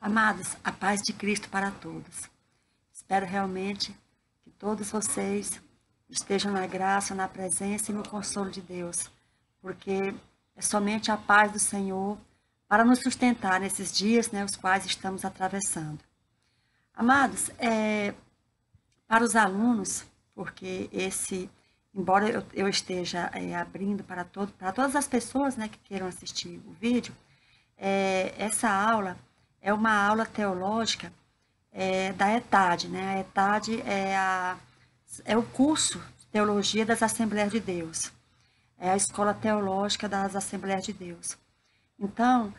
Amados, a paz de Cristo para todos. Espero realmente que todos vocês estejam na graça, na presença e no consolo de Deus, porque é somente a paz do Senhor para nos sustentar nesses dias, os quais estamos atravessando. Amados, para os alunos, porque embora eu esteja abrindo para todas as pessoas, que queiram assistir o vídeo, essa aula é uma aula teológica da ETAD, A ETAD é o curso de Teologia das Assembleias de Deus. É a Escola Teológica das Assembleias de Deus. Então,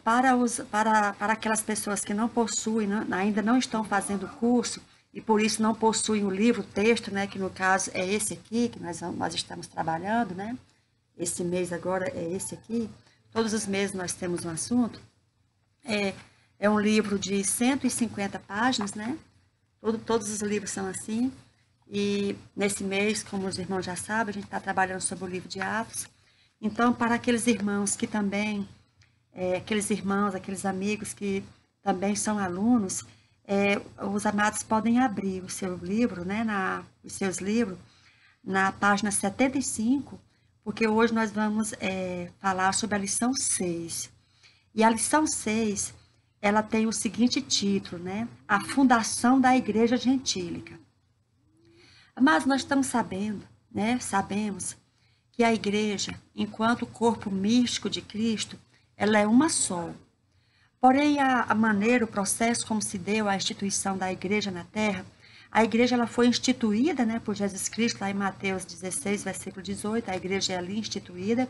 para aquelas pessoas que não possuem, ainda não estão fazendo o curso, e por isso não possuem o livro, o texto, que no caso é esse aqui, que nós estamos trabalhando, Esse mês agora é esse aqui. Todos os meses nós temos um assunto. É um livro de 150 páginas, Todos os livros são assim. E nesse mês, como os irmãos já sabem, a gente está trabalhando sobre o livro de Atos. Então, para aqueles irmãos que também, aqueles amigos que também são alunos, os amados podem abrir o seu livro, os seus livros, na página 75, porque hoje nós vamos falar sobre a lição 6. E a lição 6, ela tem o seguinte título, A Fundação da Igreja Gentílica. Mas nós estamos sabemos que a igreja, enquanto corpo místico de Cristo, ela é uma só. Porém, a maneira, o processo como se deu a instituição da igreja na terra, a igreja ela foi instituída por Jesus Cristo, lá em Mateus 16, versículo 18, a igreja é ali instituída.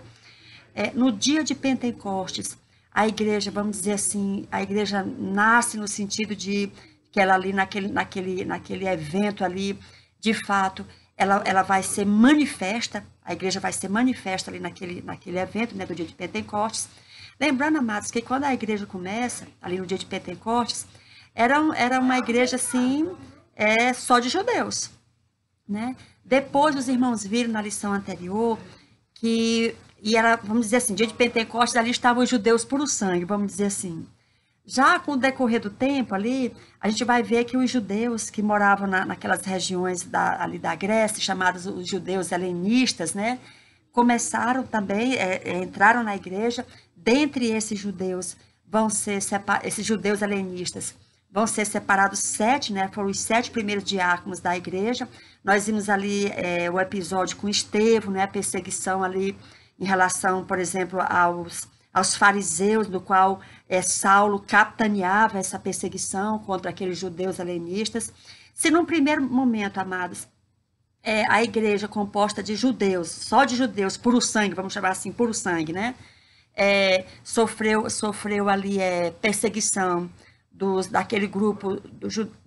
No dia de Pentecostes, a igreja, vamos dizer assim, a igreja nasce no sentido de que ela ali naquele evento ali, de fato, ela vai ser manifesta, a igreja vai ser manifesta ali naquele evento, do dia de Pentecostes. Lembrando, amados, que quando a igreja começa, ali no dia de Pentecostes, era uma igreja, assim, só de judeus, Depois, os irmãos viram na lição anterior que, vamos dizer assim, dia de Pentecostes, ali estavam os judeus puro sangue, vamos dizer assim. Já com o decorrer do tempo ali, a gente vai ver que os judeus que moravam naquelas regiões ali da Grécia, chamados os judeus helenistas, começaram também, entraram na igreja. Dentre esses judeus, esses judeus helenistas, vão ser separados 7, foram os 7 primeiros diáconos da igreja. Nós vimos ali o episódio com Estevão, a perseguição ali em relação, por exemplo, aos fariseus, do qual Saulo capitaneava essa perseguição contra aqueles judeus helenistas. Se num primeiro momento, amados, a igreja composta de judeus, só de judeus, puro sangue, vamos chamar assim, puro sangue, sofreu ali perseguição daquele grupo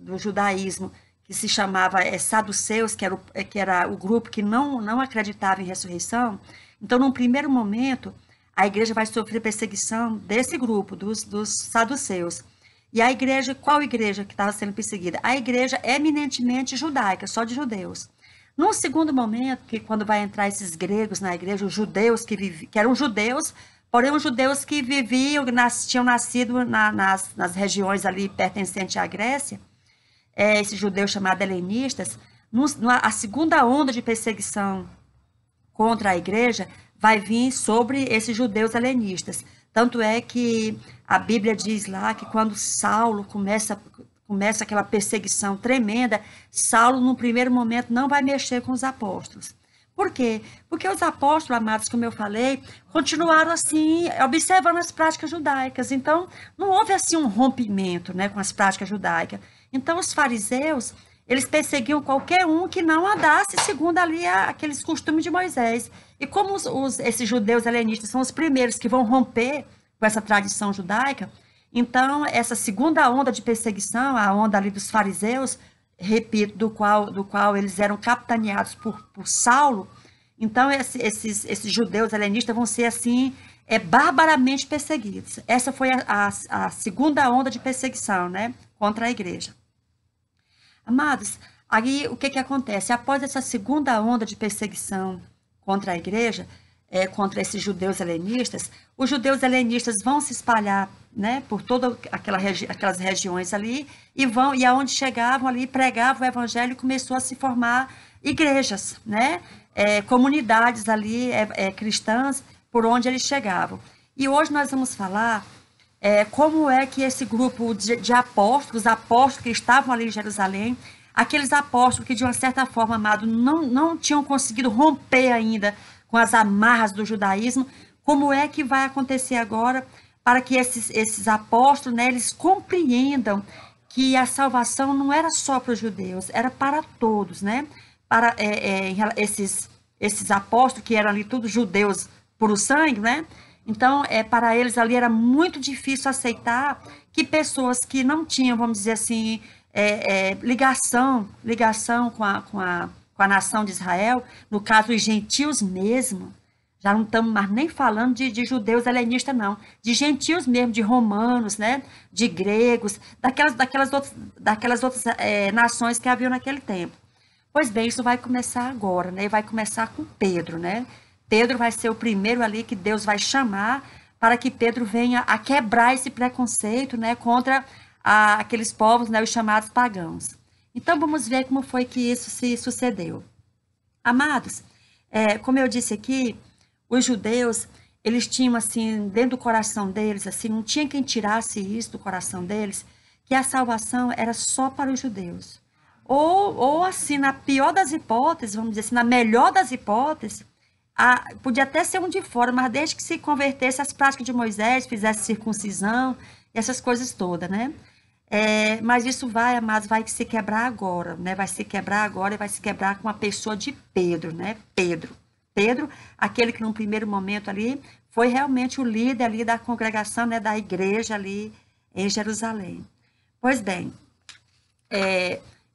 do judaísmo que se chamava saduceus, que era o grupo que não acreditava em ressurreição. Então, num primeiro momento, a igreja vai sofrer perseguição desse grupo, dos saduceus. E a igreja, qual igreja que estava sendo perseguida? A igreja eminentemente judaica, só de judeus. Num segundo momento, que quando vai entrar esses gregos na igreja, os judeus que eram judeus, porém os judeus que viviam, tinham nascido nas regiões ali pertencentes à Grécia, esses judeus chamados helenistas, a segunda onda de perseguição contra a igreja vai vir sobre esses judeus helenistas. Tanto é que a Bíblia diz lá que quando Saulo começa aquela perseguição tremenda, Saulo, no primeiro momento, não vai mexer com os apóstolos. Por quê? Porque os apóstolos, amados, como eu falei, continuaram assim, observando as práticas judaicas. Então, não houve assim um rompimento com as práticas judaicas. Então, os fariseus, eles perseguiam qualquer um que não andasse segundo ali aqueles costumes de Moisés. E como esses judeus helenistas são os primeiros que vão romper com essa tradição judaica, então essa segunda onda de perseguição, a onda ali dos fariseus, repito, do qual eles eram capitaneados por Saulo, então esses judeus helenistas vão ser assim, barbaramente perseguidos. Essa foi a segunda onda de perseguição, contra a igreja. Amados, aí o que acontece? Após essa segunda onda de perseguição contra a igreja, contra esses judeus helenistas, os judeus helenistas vão se espalhar né, por todas aquelas regiões ali, e aonde chegavam ali, pregavam o evangelho, e começou a se formar igrejas, né, comunidades ali cristãs, por onde eles chegavam. E hoje nós vamos falar como é que esse grupo de apóstolos, apóstolos que estavam ali em Jerusalém, aqueles apóstolos que, de uma certa forma, amado, não tinham conseguido romper ainda com as amarras do judaísmo, como é que vai acontecer agora para que esses apóstolos, né, eles compreendam que a salvação não era só para os judeus, era para todos, né? Para esses apóstolos, que eram ali todos judeus puro sangue, né? Então, para eles ali era muito difícil aceitar que pessoas que não tinham, vamos dizer assim, ligação com a nação de Israel, no caso, os gentios mesmo, já não estamos mais nem falando de judeus helenistas, não, de gentios mesmo, de romanos, né, de gregos, daquelas outras nações que haviam naquele tempo. Pois bem, isso vai começar agora, né, e vai começar com Pedro, né. Pedro vai ser o primeiro ali que Deus vai chamar para que Pedro venha a quebrar esse preconceito, né, contra aqueles povos, né, os chamados pagãos. Então, vamos ver como foi que isso se sucedeu. Amados, como eu disse aqui, os judeus, eles tinham, assim, dentro do coração deles, assim, não tinha quem tirasse isso do coração deles, que a salvação era só para os judeus. Ou assim, na pior das hipóteses, vamos dizer assim, na melhor das hipóteses, podia até ser um de fora, mas desde que se convertesse às práticas de Moisés, fizesse circuncisão, essas coisas todas, né? Mas isso amados, vai se quebrar agora, né? Vai se quebrar agora e vai se quebrar com a pessoa de Pedro, né? Pedro, aquele que num primeiro momento ali foi realmente o líder ali da congregação, né? Da igreja ali em Jerusalém. Pois bem,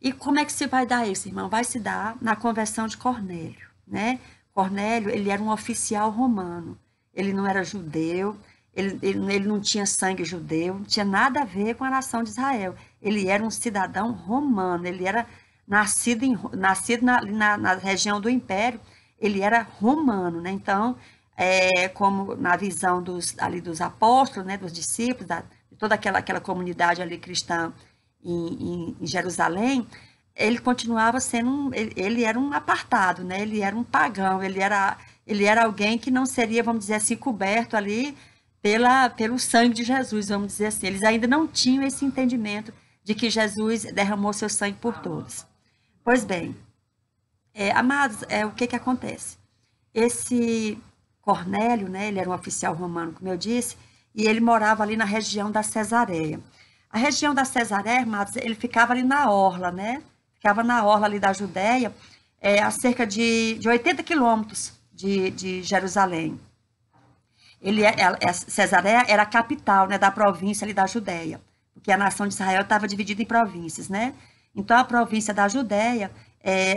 e como é que se vai dar isso, irmão? Vai se dar na conversão de Cornélio, né? Cornélio, ele era um oficial romano, ele não era judeu, ele não tinha sangue judeu, não tinha nada a ver com a nação de Israel. Ele era um cidadão romano, ele era nascido na região do Império, ele era romano, né? Então, como na visão dos apóstolos, né, dos discípulos, de toda aquela comunidade ali cristã em Jerusalém, ele continuava sendo ele era um apartado, né? Ele era um pagão, ele era alguém que não seria, vamos dizer assim, coberto ali pelo sangue de Jesus, vamos dizer assim. Eles ainda não tinham esse entendimento de que Jesus derramou seu sangue por todos. Pois bem, amados, o que acontece? Esse Cornélio, né, ele era um oficial romano, como eu disse, e ele morava ali na região da Cesareia. A região da Cesareia, amados, ele ficava ali na orla, né? Ficava na orla ali da Judéia, a cerca de 80 quilômetros de Jerusalém. Cesareia era a capital, né, da província ali da Judéia, porque a nação de Israel estava dividida em províncias, né? Então, a província da Judéia,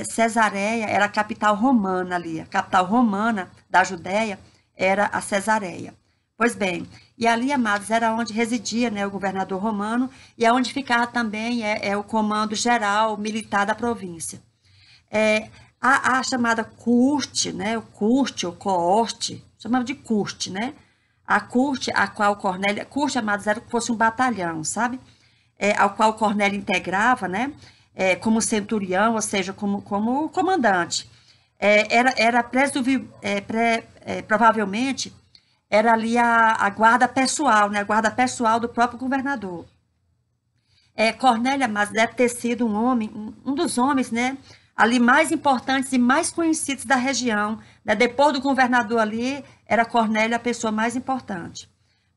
Cesareia era a capital romana ali, a capital romana da Judéia era a Cesareia. Pois bem, e ali, amados, era onde residia, né, o governador romano, e é onde ficava também o comando geral militar da província. A chamada corte, né, o curte ou coorte, chamava de curte, né? A curte, a qual Cornélio, curte, amados, era como se fosse um batalhão, sabe? Ao qual Cornélio integrava, né? Como centurião, ou seja, como comandante. Provavelmente, era ali a guarda pessoal, né? A guarda pessoal do próprio governador. Cornélio, amados, deve ter sido um dos homens, né? Ali mais importantes e mais conhecidos da região, né? Depois do governador ali, era Cornélio a pessoa mais importante.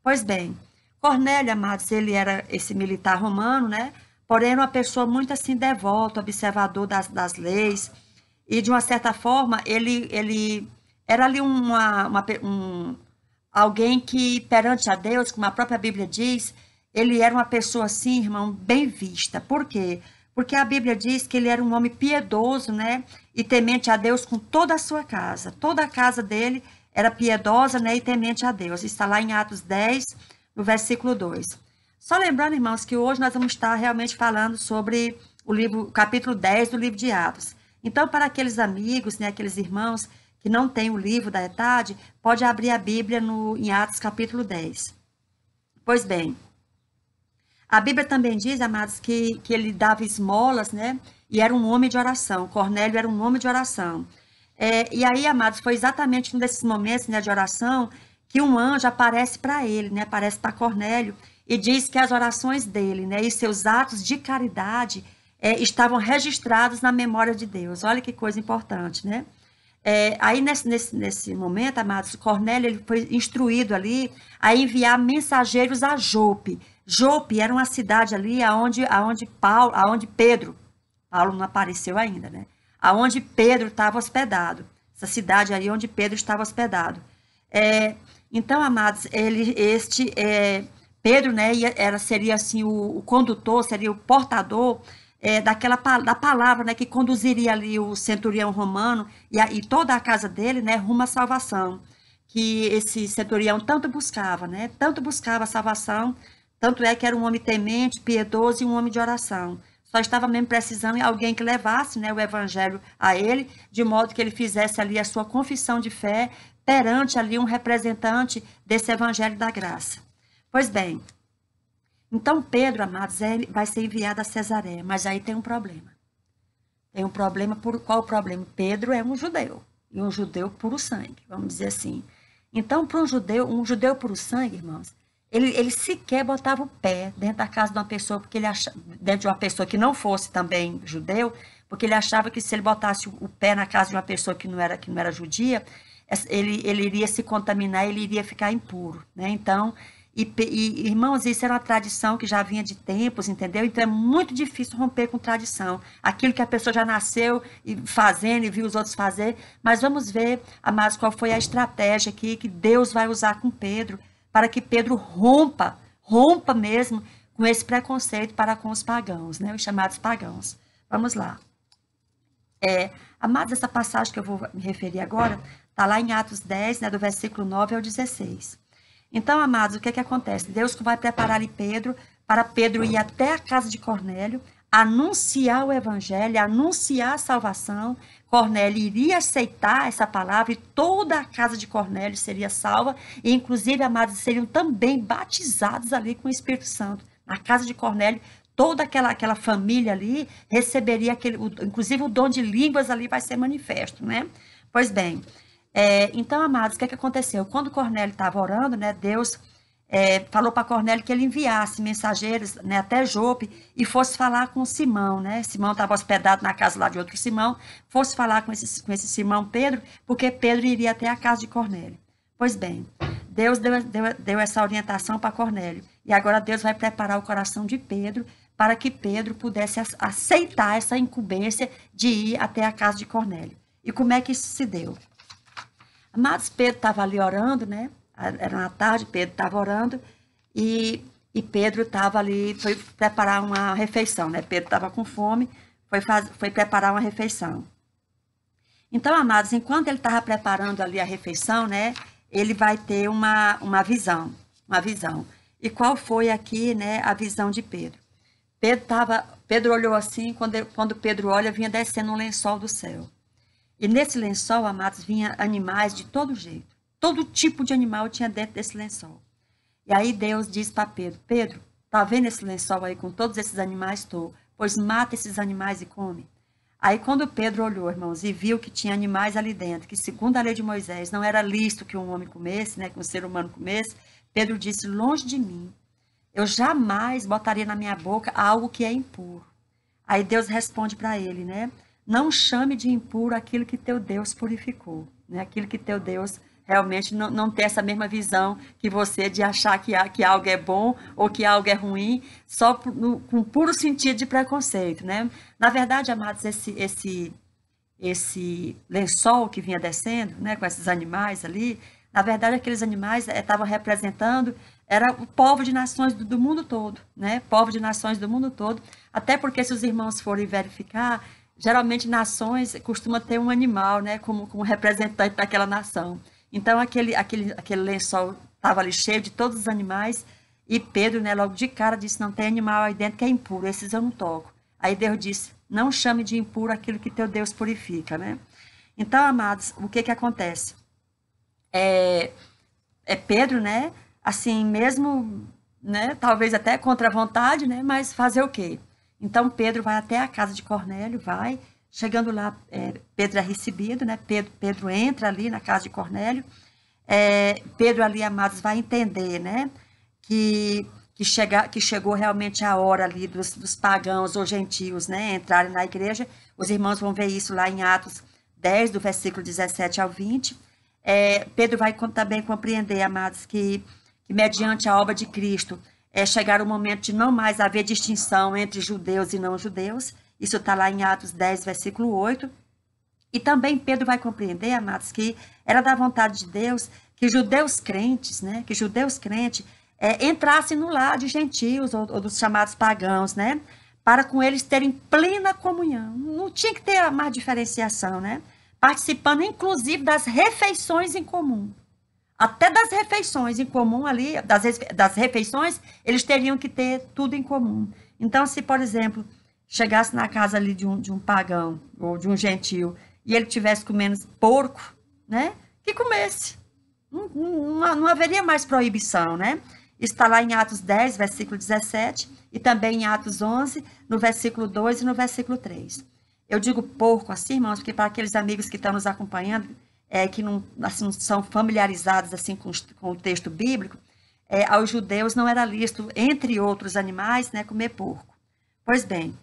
Pois bem, Cornélio, amados, ele era esse militar romano, né? Porém, era uma pessoa muito assim devota, observador das leis, e de uma certa forma, ele era ali alguém que, perante a Deus, como a própria Bíblia diz, ele era uma pessoa assim, irmão, bem vista. Por quê? Porque a Bíblia diz que ele era um homem piedoso, né? E temente a Deus com toda a sua casa. Toda a casa dele era piedosa, né? E temente a Deus. Está lá em Atos 10, no versículo 2. Só lembrando, irmãos, que hoje nós vamos estar realmente falando sobre o capítulo 10 do livro de Atos. Então, para aqueles amigos, né, aqueles irmãos que não têm o livro da ETAD, pode abrir a Bíblia em Atos capítulo 10. Pois bem, a Bíblia também diz, amados, que ele dava esmolas, né? E era um homem de oração. Cornélio era um homem de oração. E aí, amados, foi exatamente um desses momentos, né, de oração que um anjo aparece para ele, né? Aparece para Cornélio e diz que as orações dele, né, e seus atos de caridade estavam registrados na memória de Deus. Olha que coisa importante, né? Aí, nesse momento, amados, Cornélio ele foi instruído ali a enviar mensageiros a Jope. Jope era uma cidade ali aonde Paulo não apareceu ainda, né? Aonde Pedro estava hospedado. Essa cidade aí onde Pedro estava hospedado. Então, amados, Pedro, né, seria assim o condutor, seria o portador da palavra, né, que conduziria ali o centurião romano e toda a casa dele, né, rumo à salvação, que esse centurião tanto buscava, né, tanto buscava a salvação, tanto é que era um homem temente, piedoso e um homem de oração. Só estava mesmo precisando de alguém que levasse, né, o evangelho a ele, de modo que ele fizesse ali a sua confissão de fé perante ali um representante desse evangelho da graça. Pois bem, então Pedro, amados, vai ser enviado a Cesareia, mas aí tem um problema. Tem um problema, qual o problema? Pedro é um judeu, e um judeu puro sangue, vamos dizer assim. Então, para um judeu puro sangue, irmãos, ele sequer botava o pé dentro da casa de uma pessoa, dentro de uma pessoa que não fosse também judeu, porque ele achava que se ele botasse o pé na casa de uma pessoa que não era judia, ele iria se contaminar, ele iria ficar impuro, né? Então, irmãos, isso era uma tradição que já vinha de tempos, entendeu? Então é muito difícil romper com tradição. Aquilo que a pessoa já nasceu fazendo e viu os outros fazer. Mas vamos ver, amados, qual foi a estratégia aqui que Deus vai usar com Pedro, para que Pedro rompa mesmo com esse preconceito para com os pagãos, né? Os chamados pagãos. Vamos lá. Amados, essa passagem que eu vou me referir agora, está lá em Atos 10, né, do versículo 9 ao 16. Então, amados, o que acontece? Deus vai preparar ali Pedro, para Pedro ir até a casa de Cornélio, anunciar o evangelho, anunciar a salvação. Cornélio iria aceitar essa palavra e toda a casa de Cornélio seria salva, e inclusive, amados, seriam também batizados ali com o Espírito Santo. Na casa de Cornélio, toda aquela família ali receberia inclusive o dom de línguas ali vai ser manifesto, né? Pois bem, então, amados, o que aconteceu? Quando Cornélio estava orando, né, Deus falou para Cornélio que ele enviasse mensageiros, né, até Jope e fosse falar com Simão, né? Simão estava hospedado na casa lá de outro Simão, fosse falar com esse Simão Pedro, porque Pedro iria até a casa de Cornélio. Pois bem, Deus deu essa orientação para Cornélio, e agora Deus vai preparar o coração de Pedro para que Pedro pudesse aceitar essa incumbência de ir até a casa de Cornélio. E como é que isso se deu? Amados, Pedro estava ali orando, né? Era na tarde, Pedro estava orando e Pedro estava ali, foi preparar uma refeição, né? Pedro estava com fome, foi preparar uma refeição. Então, amados, enquanto ele estava preparando ali a refeição, né? Ele vai ter uma visão. E qual foi aqui, né? A visão de Pedro? Pedro olhou assim, quando Pedro olha, vinha descendo um lençol do céu. E nesse lençol, amados, vinha animais de todo jeito. Todo tipo de animal tinha dentro desse lençol. E aí Deus diz para Pedro, Pedro, tá vendo esse lençol aí com todos esses animais? Estou. Pois mata esses animais e come. Aí quando Pedro olhou, irmãos, e viu que tinha animais ali dentro, que segundo a lei de Moisés não era lícito que um homem comesse, né, que um ser humano comesse, Pedro disse, longe de mim, eu jamais botaria na minha boca algo que é impuro. Aí Deus responde para ele, né? Não chame de impuro aquilo que teu Deus purificou, né? Aquilo que teu Deus realmente não tem essa mesma visão que você de achar que algo é bom ou que algo é ruim, só com puro sentido de preconceito, né? Na verdade, amados, esse lençol que vinha descendo, né, com esses animais ali, na verdade, aqueles animais estavam representando, era o povo de nações do mundo todo, né? Povo de nações do mundo todo, até porque se os irmãos forem verificar, geralmente nações costumam ter um animal, né, como representante daquela nação. Então, aquele lençol estava ali cheio de todos os animais, e Pedro, né, logo de cara disse, não tem animal aí dentro que é impuro, esses eu não toco. Aí Deus disse, não chame de impuro aquilo que teu Deus purifica, né? Então, amados, o que acontece? Pedro, né, assim, mesmo né? Talvez até contra a vontade, né? Mas fazer o quê? Então Pedro vai até a casa de Cornélio, vai, chegando lá, Pedro é recebido, né? Pedro entra ali na casa de Cornélio. Pedro ali, amados, vai entender, né? Que chegou realmente a hora ali dos pagãos ou gentios, né? Entrarem na igreja. Os irmãos vão ver isso lá em Atos 10, do versículo 17 ao 20. Pedro vai também compreender, amados, que mediante a obra de Cristo, chegar o momento de não mais haver distinção entre judeus e não judeus. Isso está lá em Atos 10, versículo 8. E também Pedro vai compreender, amados, que era da vontade de Deus que judeus crentes, né, que judeus crentes entrassem no lar de gentios ou dos chamados pagãos, né, para com eles terem plena comunhão. Não tinha que ter mais diferenciação, né, participando inclusive das refeições em comum. Até das refeições em comum ali, das refeições, eles teriam que ter tudo em comum. Então, se, por exemplo, chegasse na casa ali de um pagão ou de um gentio e ele estivesse comendo porco, né, que comesse. Não haveria mais proibição, né? Está lá em Atos 10, versículo 17, e também em Atos 11, no versículo 2 e no versículo 3. Eu digo porco assim, irmãos, porque para aqueles amigos que estão nos acompanhando, que não, assim, não são familiarizados assim, com o texto bíblico, aos judeus não era lícito, entre outros animais, né, comer porco. Pois bem,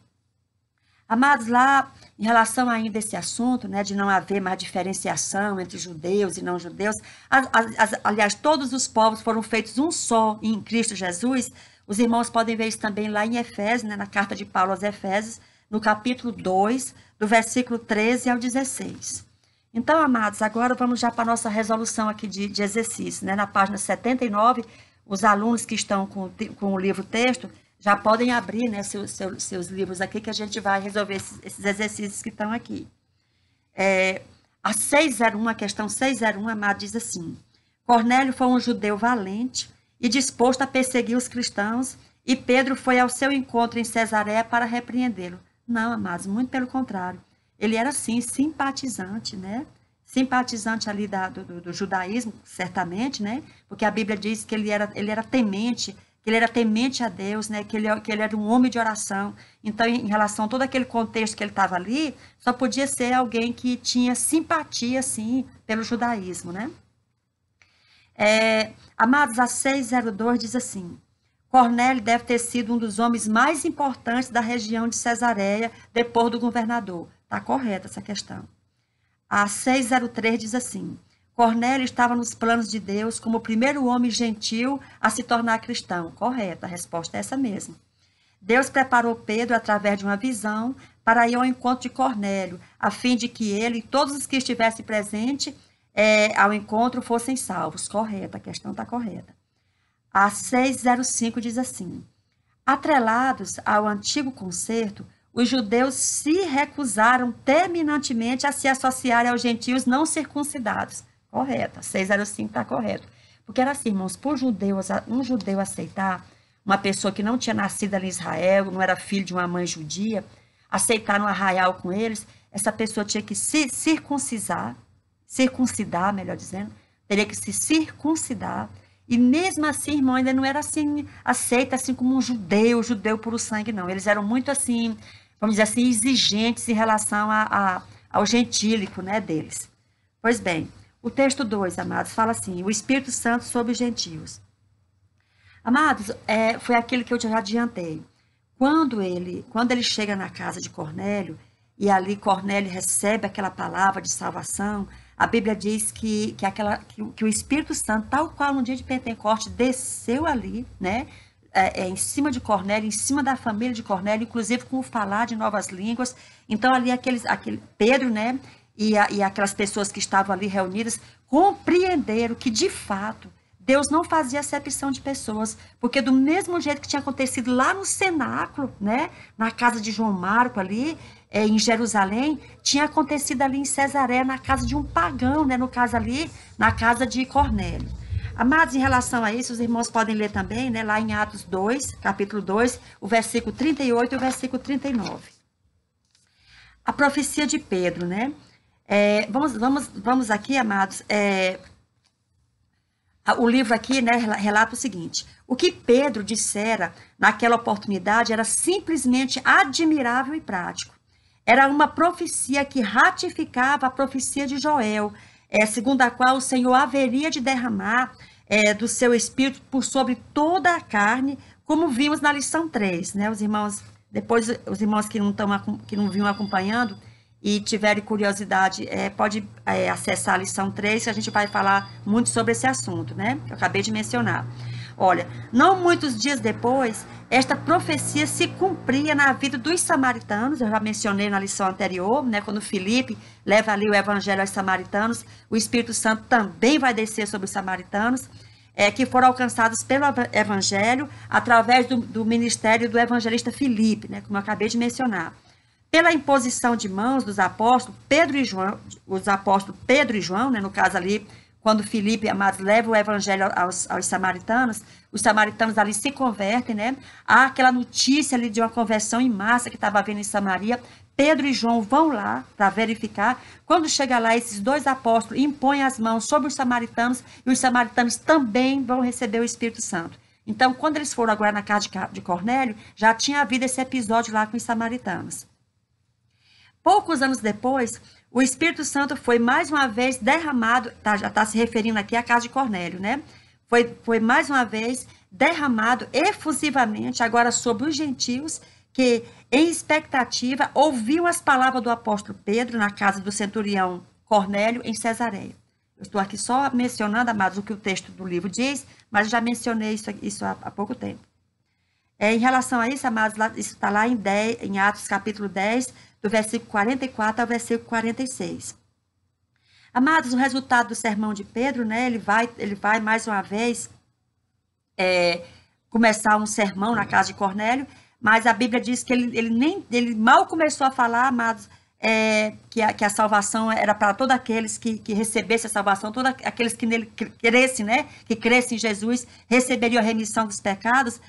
amados, lá em relação ainda a esse assunto, né, de não haver mais diferenciação entre judeus e não judeus, aliás, todos os povos foram feitos um só em Cristo Jesus. Os irmãos podem ver isso também lá em Efésios, né, na carta de Paulo aos Efésios, no capítulo 2, do versículo 13 ao 16. Então, amados, agora vamos já para a nossa resolução aqui de exercício, né? Na página 79, os alunos que estão com o livro texto já podem abrir, né, seus livros aqui, que a gente vai resolver esses exercícios que estão aqui. A 601, a questão 601, amado, diz assim: Cornélio foi um judeu valente e disposto a perseguir os cristãos, e Pedro foi ao seu encontro em Cesareia para repreendê-lo. Não, amados, muito pelo contrário. Ele era, sim, simpatizante, né? Simpatizante ali do judaísmo, certamente, né? Porque a Bíblia diz que ele era temente, que ele era temente a Deus, né? Que ele era um homem de oração. Então, em relação a todo aquele contexto que ele estava ali, só podia ser alguém que tinha simpatia, sim, pelo judaísmo, né? Amados, a 602 diz assim: Cornélio deve ter sido um dos homens mais importantes da região de Cesareia, depois do governador. Está correta essa questão. A 603 diz assim: Cornélio estava nos planos de Deus como o primeiro homem gentil a se tornar cristão. Correta, a resposta é essa mesmo. Deus preparou Pedro através de uma visão para ir ao encontro de Cornélio, a fim de que ele e todos os que estivessem presentes ao encontro fossem salvos. Correta, a questão está correta. A 605 diz assim: atrelados ao antigo concerto, os judeus se recusaram terminantemente a se associarem aos gentios não circuncidados. Correta, 605 está correto. Porque era assim, irmãos, por um judeu aceitar uma pessoa que não tinha nascido ali em Israel, não era filho de uma mãe judia, aceitar no arraial com eles, essa pessoa tinha que se circuncidar, melhor dizendo, teria que se circuncidar. E mesmo assim, irmão, ainda não era assim, aceita assim como um judeu puro sangue, não. Eles eram muito assim, vamos dizer assim, exigentes em relação ao gentílico, né, deles. Pois bem, o texto 2, amados, fala assim: o Espírito Santo sobre os gentios. Amados, foi aquilo que eu já adiantei. Quando ele chega na casa de Cornélio, e ali Cornélio recebe aquela palavra de salvação, a Bíblia diz que o Espírito Santo, tal qual no dia de Pentecostes, desceu ali, né? Em cima de Cornélio, em cima da família de Cornélio, inclusive com o falar de novas línguas. Então, ali aquele Pedro, né? E aquelas pessoas que estavam ali reunidas compreenderam que, de fato, Deus não fazia acepção de pessoas, porque do mesmo jeito que tinha acontecido lá no cenáculo, né, na casa de João Marco ali, em Jerusalém, tinha acontecido ali em Cesareia, na casa de um pagão, né, no caso ali, na casa de Cornélio. Amados, em relação a isso, os irmãos podem ler também, né, lá em Atos 2, capítulo 2, o versículo 38 e o versículo 39. A profecia de Pedro, né? Vamos aqui, amados, O livro aqui, né, relata o seguinte: o que Pedro dissera naquela oportunidade era simplesmente admirável e prático. Era uma profecia que ratificava a profecia de Joel, segundo a qual o Senhor haveria de derramar do seu espírito por sobre toda a carne, como vimos na lição 3, né? Os irmãos, depois os irmãos que não vinham acompanhando e tiverem curiosidade, pode acessar a lição 3, que a gente vai falar muito sobre esse assunto, né? Que eu acabei de mencionar. Olha, não muitos dias depois, esta profecia se cumpria na vida dos samaritanos, eu já mencionei na lição anterior, né? Quando Filipe leva ali o evangelho aos samaritanos, o Espírito Santo também vai descer sobre os samaritanos, que foram alcançados pelo evangelho através do ministério do evangelista Filipe, né? Como eu acabei de mencionar. Pela imposição de mãos dos apóstolos, Pedro e João, os apóstolos Pedro e João, né, no caso ali, quando Filipe, amados, leva o evangelho aos samaritanos, os samaritanos ali se convertem, né? Há aquela notícia ali de uma conversão em massa que estava havendo em Samaria. Pedro e João vão lá para verificar. Quando chega lá, esses dois apóstolos impõem as mãos sobre os samaritanos e os samaritanos também vão receber o Espírito Santo. Então, quando eles foram agora na casa de Cornélio, já tinha havido esse episódio lá com os samaritanos. Poucos anos depois, o Espírito Santo foi mais uma vez derramado, já está se referindo aqui à casa de Cornélio, né? Foi mais uma vez derramado efusivamente agora sobre os gentios que, em expectativa, ouviam as palavras do apóstolo Pedro na casa do centurião Cornélio, em Cesareia. Eu estou aqui só mencionando, amados, o que o texto do livro diz, mas já mencionei isso há pouco tempo. Em relação a isso, amados, isso está lá em Atos capítulo 10, do versículo 44 ao versículo 46. Amados, o resultado do sermão de Pedro, né, ele vai mais uma vez começar um sermão na casa de Cornélio, mas a Bíblia diz que ele mal começou a falar, amados, que a salvação era para todos aqueles que recebessem a salvação, todos aqueles que nele crescem, né, que crescem em Jesus, receberiam a remissão dos pecados.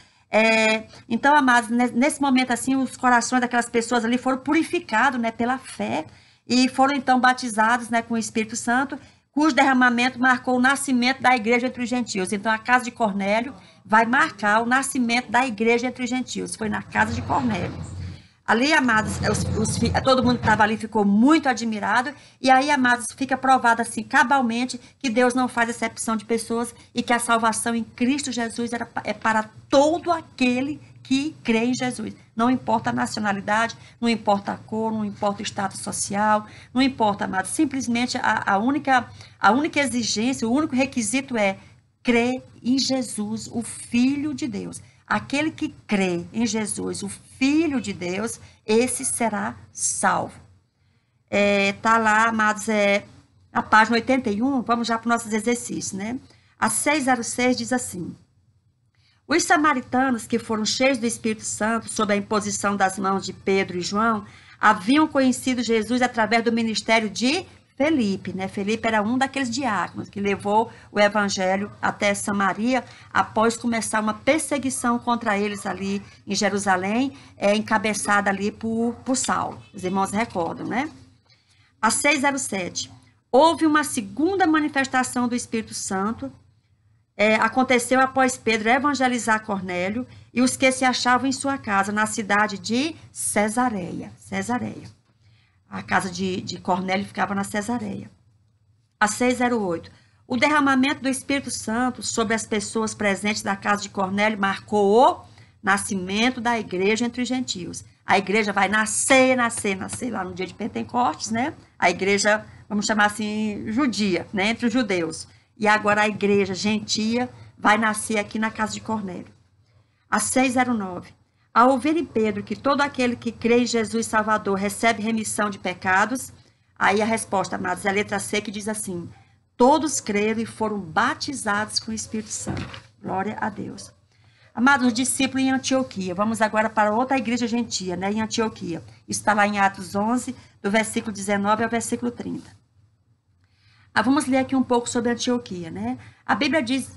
Então, amados, nesse momento assim, os corações daquelas pessoas ali foram purificados, né, pela fé e foram então batizados, né, com o Espírito Santo, cujo derramamento marcou o nascimento da igreja entre os gentios. Então, a casa de Cornélio vai marcar o nascimento da igreja entre os gentios. Foi na casa de Cornélio. Ali, amados, todo mundo que estava ali ficou muito admirado. E aí, amados, fica provado assim, cabalmente, que Deus não faz exceção de pessoas e que a salvação em Cristo Jesus é para todo aquele que crê em Jesus. Não importa a nacionalidade, não importa a cor, não importa o status social, não importa, amados. Simplesmente a única exigência, o único requisito é crer em Jesus, o Filho de Deus. Aquele que crê em Jesus, o Filho de Deus, esse será salvo. Tá lá, amados, na página 81, vamos já para os nossos exercícios, né? A 606 diz assim: os samaritanos que foram cheios do Espírito Santo, sob a imposição das mãos de Pedro e João, haviam conhecido Jesus através do ministério de Felipe, né? Felipe era um daqueles diáconos que levou o evangelho até Samaria após começar uma perseguição contra eles ali em Jerusalém, encabeçada ali por Saulo. Os irmãos recordam, né? A 607. Houve uma segunda manifestação do Espírito Santo, aconteceu após Pedro evangelizar Cornélio e os que se achavam em sua casa, na cidade de Cesareia. A casa de Cornélio ficava na Cesareia. A 608. O derramamento do Espírito Santo sobre as pessoas presentes da casa de Cornélio marcou o nascimento da igreja entre os gentios. A igreja vai nascer lá no dia de Pentecostes, né? A igreja, vamos chamar assim, judia, né? Entre os judeus. E agora a igreja gentia vai nascer aqui na casa de Cornélio. A 609. Ao ouvirem Pedro que todo aquele que crê em Jesus Salvador recebe remissão de pecados, aí a resposta, amados, é a letra C que diz assim: todos creram e foram batizados com o Espírito Santo. Glória a Deus. Amados, os discípulos em Antioquia. Vamos agora para outra igreja gentia, né, em Antioquia. Está lá em Atos 11, do versículo 19 ao versículo 30. Vamos ler aqui um pouco sobre Antioquia, né? A Bíblia diz,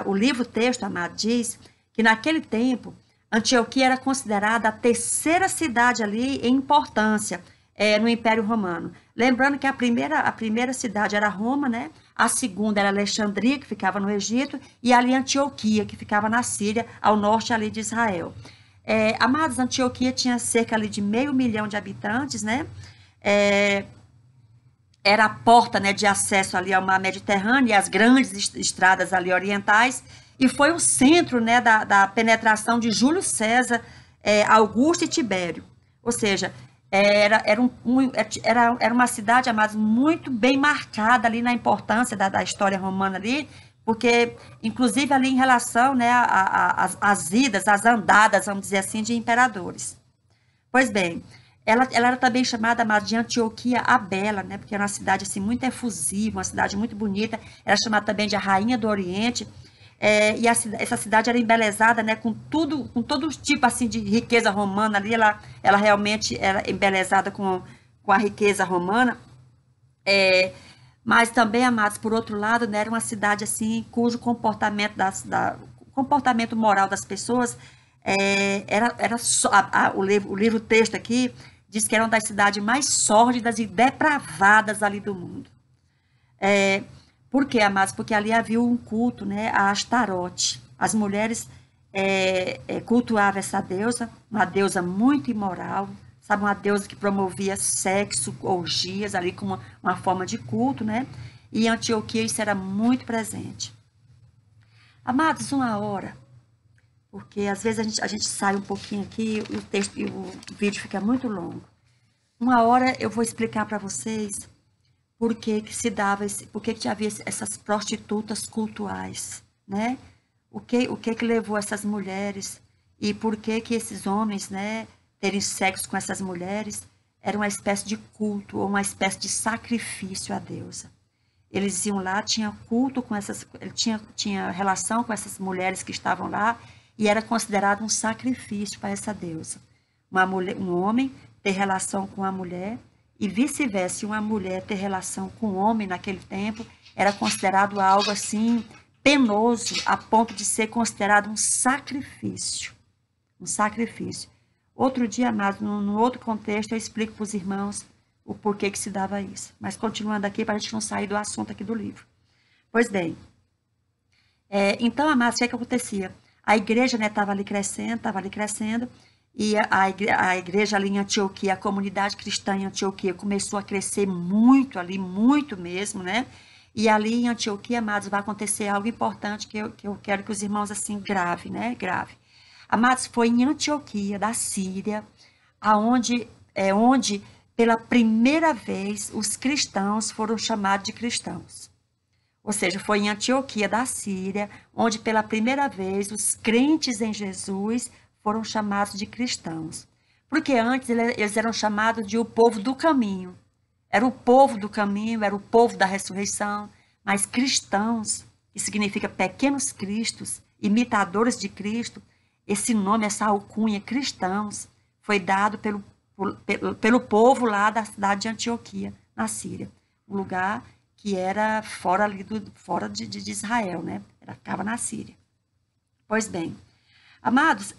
o livro-texto, amado, diz que naquele tempo Antioquia era considerada a terceira cidade ali em importância no Império Romano. Lembrando que a primeira cidade era Roma, né? A segunda era Alexandria, que ficava no Egito, e ali Antioquia, que ficava na Síria, ao norte ali de Israel. Amados, Antioquia tinha cerca ali de 500.000 de habitantes, né? Era a porta, né, de acesso ali ao mar Mediterrâneo e as grandes estradas ali orientais, e foi o centro, né, da penetração de Júlio César, Augusto e Tibério. Ou seja, era uma cidade, amados, muito bem marcada ali na importância da história romana ali, porque, inclusive, ali em relação, né, às idas, às andadas, vamos dizer assim, de imperadores. Pois bem, ela era também chamada, amado, de Antioquia a Bela, né, porque era uma cidade assim, muito efusiva, uma cidade muito bonita, era chamada também de a Rainha do Oriente, e essa cidade era embelezada, né, com todo tipo assim, de riqueza romana ali, ela realmente era embelezada com a riqueza romana, mas também, amados, por outro lado, né, era uma cidade assim, cujo comportamento, comportamento moral das pessoas era só, o livro texto aqui diz que era uma das cidades mais sórdidas e depravadas ali do mundo. Por quê, amados? Porque ali havia um culto, né, a Astarote. As mulheres cultuavam essa deusa, uma deusa muito imoral, sabe, uma deusa que promovia sexo, orgias ali como uma forma de culto, né? E em Antioquia isso era muito presente. Amados, uma hora, porque às vezes a gente sai um pouquinho aqui e o vídeo fica muito longo. Uma hora eu vou explicar para vocês por que que havia essas prostitutas cultuais, né? O que levou essas mulheres e por que esses homens, né, terem sexo com essas mulheres era uma espécie de culto ou uma espécie de sacrifício à deusa. Eles iam lá, tinha culto com tinha relação com essas mulheres que estavam lá e era considerado um sacrifício para essa deusa. Um homem ter relação com a mulher e vice-versa, uma mulher ter relação com um homem naquele tempo era considerado algo assim penoso a ponto de ser considerado um sacrifício. Um sacrifício. Outro dia, mas num outro contexto, eu explico para os irmãos o porquê que se dava isso. Mas continuando aqui, para a gente não sair do assunto aqui do livro. Pois bem, então, amados, o que acontecia? A igreja estava ali crescendo, e a igreja ali em Antioquia, a comunidade cristã em Antioquia começou a crescer muito ali, muito mesmo, né? E ali em Antioquia, amados, vai acontecer algo importante que eu quero que os irmãos assim gravem, né? Amados, foi em Antioquia, da Síria, onde pela primeira vez os cristãos foram chamados de cristãos. Ou seja, foi em Antioquia da Síria, onde pela primeira vez os crentes em Jesus foram chamados de cristãos. Porque antes eles eram chamados de o povo do caminho. Era o povo do caminho, era o povo da ressurreição. Mas cristãos, que significa pequenos cristos, imitadores de Cristo, esse nome, essa alcunha, cristãos, foi dado pelo povo lá da cidade de Antioquia, na Síria. Um lugar que era fora de Israel, né? Ficava na Síria. Pois bem, amados,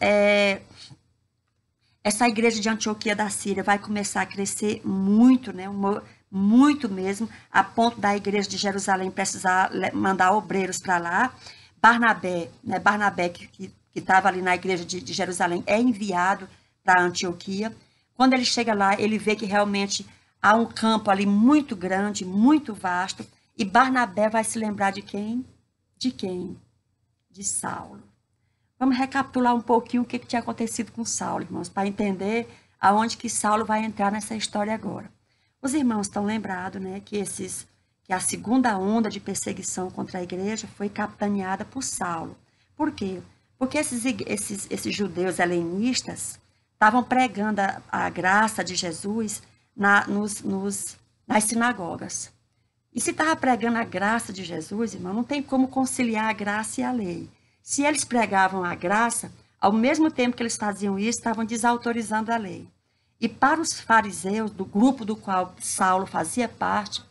essa igreja de Antioquia da Síria vai começar a crescer muito, né? Muito mesmo, a ponto da igreja de Jerusalém precisar mandar obreiros para lá. Barnabé, né? Barnabé que estava ali na igreja de Jerusalém, é enviado para Antioquia. Quando ele chega lá, ele vê que realmente há um campo ali muito grande, muito vasto, e Barnabé vai se lembrar de quem? De quem? De Saulo. Vamos recapitular um pouquinho o que tinha acontecido com Saulo, irmãos, para entender aonde que Saulo vai entrar nessa história agora. Os irmãos estão lembrados, né, que a segunda onda de perseguição contra a igreja foi capitaneada por Saulo. Por quê? Porque esses judeus helenistas estavam pregando a graça de Jesus nas sinagogas. E se estava pregando a graça de Jesus, irmão, não tem como conciliar a graça e a lei. Se eles pregavam a graça, ao mesmo tempo que eles faziam isso, estavam desautorizando a lei. E para os fariseus, do grupo do qual Saulo fazia parte,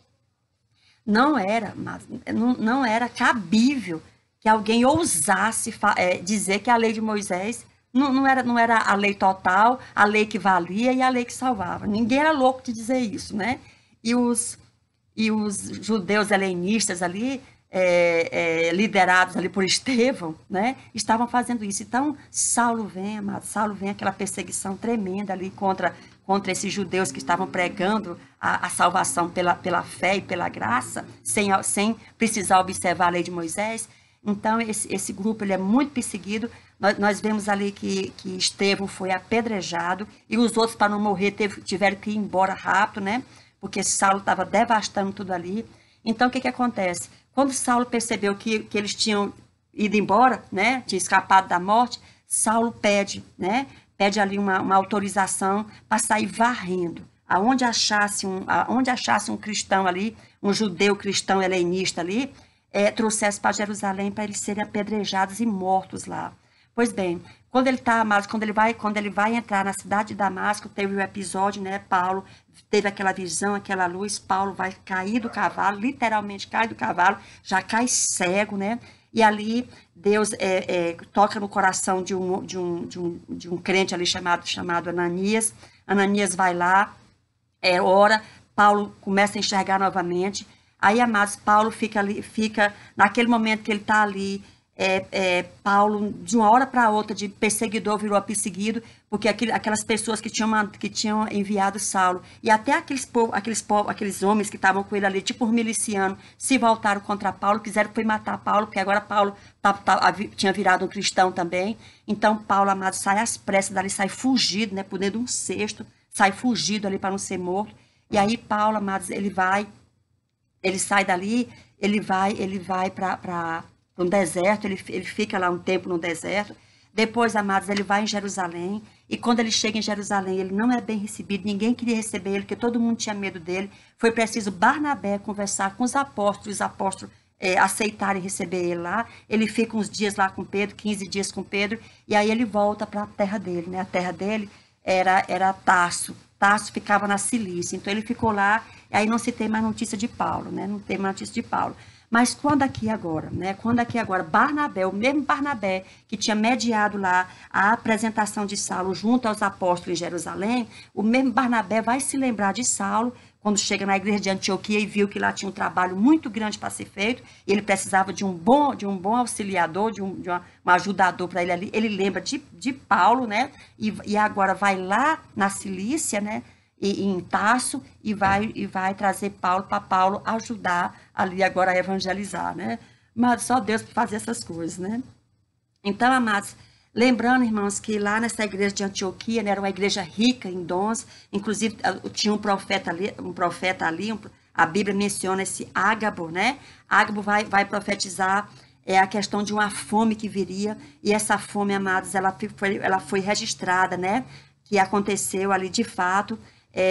não era cabível que alguém ousasse dizer que a lei de Moisés não era a lei total, a lei que valia e a lei que salvava. Ninguém era louco de dizer isso, né? e os judeus helenistas ali, liderados ali por Estevão, né, estavam fazendo isso. Então, Saulo vem, amado, Saulo vem aquela perseguição tremenda ali contra esses judeus que estavam pregando a salvação pela fé e pela graça, sem precisar observar a lei de Moisés. Então, esse grupo ele é muito perseguido. Nós vemos ali que Estevão foi apedrejado e os outros, para não morrer, tiveram que ir embora rápido, né? Porque Saulo estava devastando tudo ali. Então, o que acontece? Quando Saulo percebeu que eles tinham ido embora, né? Tinha escapado da morte, Saulo pede, né? Pede ali uma autorização para sair varrendo. Aonde achasse um cristão ali, um judeu cristão helenista ali, trouxesse para Jerusalém para eles serem apedrejados e mortos lá. Pois bem, quando ele vai entrar na cidade de Damasco, teve o episódio, né? Paulo teve aquela visão, aquela luz, Paulo vai cair do cavalo, literalmente cai do cavalo, já cai cego, né? E ali Deus toca no coração de um crente ali chamado Ananias. Ananias vai lá, ora, Paulo começa a enxergar novamente. Aí, amados, Paulo fica naquele momento que ele está ali, Paulo, de uma hora para outra, de perseguidor, virou a perseguido, porque aquelas pessoas que tinham enviado Saulo, e até aqueles homens que estavam com ele ali, tipo um miliciano, se voltaram contra Paulo, quiseram foi matar Paulo, porque agora Paulo tinha virado um cristão também. Então, Paulo, amado, sai às pressas dali, sai fugido, né, por dentro de um cesto, sai fugido ali para não ser morto. E aí, Paulo, amados, ele sai dali, ele vai para um deserto, ele fica lá um tempo no deserto. Depois, amados, ele vai em Jerusalém, e quando ele chega em Jerusalém, ele não é bem recebido, ninguém queria receber ele, porque todo mundo tinha medo dele. Foi preciso Barnabé conversar com os apóstolos aceitarem receber ele lá. Ele fica uns dias lá com Pedro, 15 dias com Pedro, e aí ele volta para a terra dele, né? A terra dele era Tarso. Tarso ficava na Cilícia, então ele ficou lá, e aí não se tem mais notícia de Paulo, né? Não tem mais notícia de Paulo. Mas quando aqui agora, Barnabé, o mesmo Barnabé que tinha mediado lá a apresentação de Saulo junto aos apóstolos em Jerusalém, o mesmo Barnabé vai se lembrar de Saulo quando chega na igreja de Antioquia e viu que lá tinha um trabalho muito grande para ser feito, e ele precisava de um bom auxiliador, de um ajudador para ele ali. Ele lembra de Paulo, né? E agora vai lá na Cilícia, né? Em Tarso, e vai trazer Paulo para Paulo ajudar ali agora a evangelizar, né? Mas só Deus para fazer essas coisas, né? Então, amados, lembrando, irmãos, que lá nessa igreja de Antioquia, né, era uma igreja rica em dons, inclusive tinha um profeta ali, a Bíblia menciona esse Ágabo, né? Ágabo vai profetizar a questão de uma fome que viria, e essa fome, amados, ela foi registrada, né? Que aconteceu ali de fato.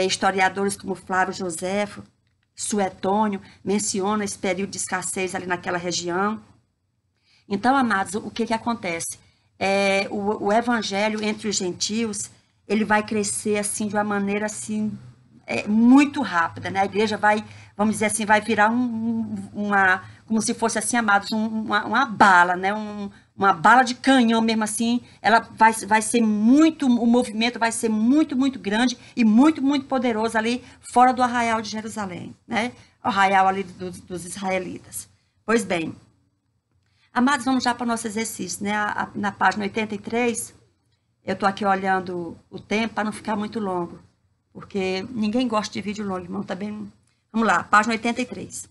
Historiadores como Flávio Joséfo, Suetônio, mencionam esse período de escassez ali naquela região. Então, amados, o que acontece? O evangelho entre os gentios, ele vai crescer assim, de uma maneira assim, muito rápida, né? A igreja vamos dizer assim, vai virar como se fosse assim, amados, uma bala, né? Uma bala de canhão mesmo assim. Ela vai ser muito, o movimento vai ser muito, muito grande e muito, muito poderoso ali fora do arraial de Jerusalém, né? O arraial ali dos israelitas. Pois bem, amados, vamos já para o nosso exercício, né? Na página 83, eu estou aqui olhando o tempo para não ficar muito longo, porque ninguém gosta de vídeo longo, irmão, também. Vamos lá, página 83.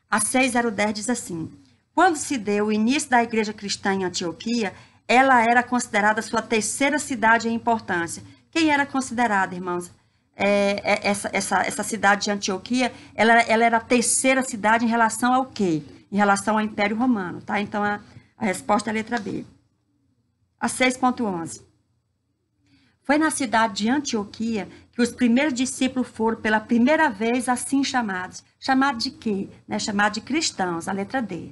A 6010 diz assim: quando se deu o início da igreja cristã em Antioquia, ela era considerada sua terceira cidade em importância. Quem era considerada, irmãos? Essa cidade de Antioquia, ela era a terceira cidade em relação ao quê? Em relação ao Império Romano, tá? Então, a resposta é a letra B. A 6.11. Foi na cidade de Antioquia que os primeiros discípulos foram pela primeira vez assim chamados. Chamados de quê? Né? Chamados de cristãos, a letra D.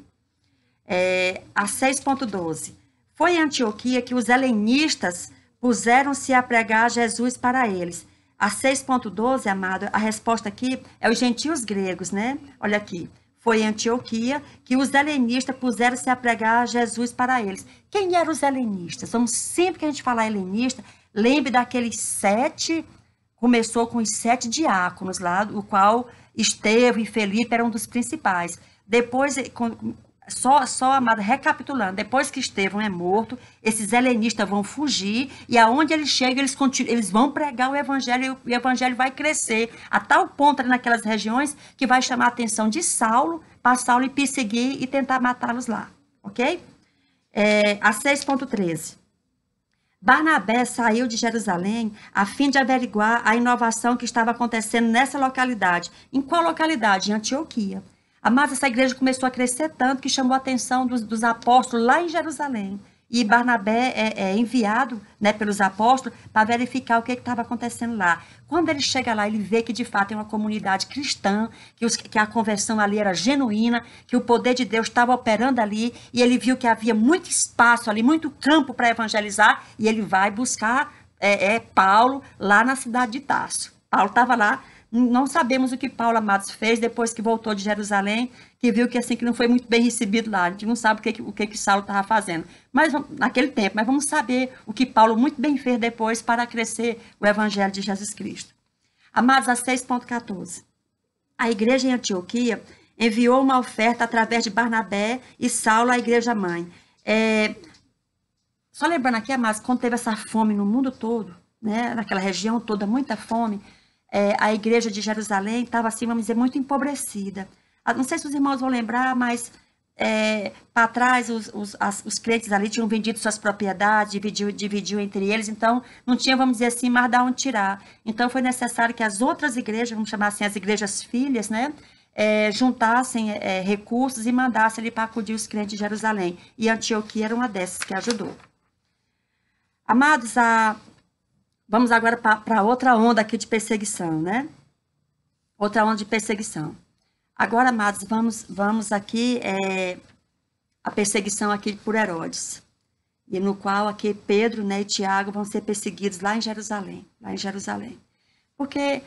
A 6.12. Foi em Antioquia que os helenistas puseram-se a pregar Jesus para eles. A 6.12, amado, a resposta aqui é os gentios gregos, né? Olha aqui. Foi em Antioquia que os helenistas puseram-se a pregar Jesus para eles. Quem eram os helenistas? Vamos, sempre que a gente falar helenista, lembre daqueles 7 começou com os 7 diáconos lá, o qual Estevão e Felipe eram um dos principais. Depois, amado, recapitulando, depois que Estevão é morto, esses helenistas vão fugir, e aonde eles chegam, eles vão pregar o evangelho, e o evangelho vai crescer, a tal ponto ali naquelas regiões, que vai chamar a atenção de Saulo, para Saulo ir perseguir e tentar matá-los lá, ok? A 6.13. Barnabé saiu de Jerusalém a fim de averiguar a inovação que estava acontecendo nessa localidade. Em qual localidade? Em Antioquia. Mas essa igreja começou a crescer tanto que chamou a atenção dos apóstolos lá em Jerusalém. E Barnabé é enviado, né, pelos apóstolos para verificar o que estava acontecendo lá. Quando ele chega lá, ele vê que de fato é uma comunidade cristã, que a conversão ali era genuína, que o poder de Deus estava operando ali, e ele viu que havia muito espaço ali, muito campo para evangelizar, e ele vai buscar Paulo lá na cidade de Tarso. Paulo estava lá. Não sabemos o que Paulo, amados, fez depois que voltou de Jerusalém, que viu que assim que não foi muito bem recebido lá. A gente não sabe o que Saulo estava fazendo, mas naquele tempo. Mas vamos saber o que Paulo muito bem fez depois para crescer o evangelho de Jesus Cristo. Amados, a 6.14. A igreja em Antioquia enviou uma oferta através de Barnabé e Saulo à igreja mãe. Só lembrando aqui, amados, quando teve essa fome no mundo todo, né, naquela região toda, muita fome, a igreja de Jerusalém estava, assim, vamos dizer, muito empobrecida. Não sei se os irmãos vão lembrar, mas para trás os crentes ali tinham vendido suas propriedades, dividiu entre eles, então não tinha, vamos dizer assim, mais de onde tirar. Então foi necessário que as outras igrejas, vamos chamar assim, as igrejas filhas, né, juntassem recursos e mandassem ali para acudir os crentes de Jerusalém. E Antioquia era uma dessas que ajudou. Amados, vamos agora para outra onda aqui de perseguição, né? Outra onda de perseguição. Agora, amados, vamos aqui a perseguição aqui por Herodes, e no qual aqui Pedro, né, e Tiago vão ser perseguidos lá em Jerusalém, porque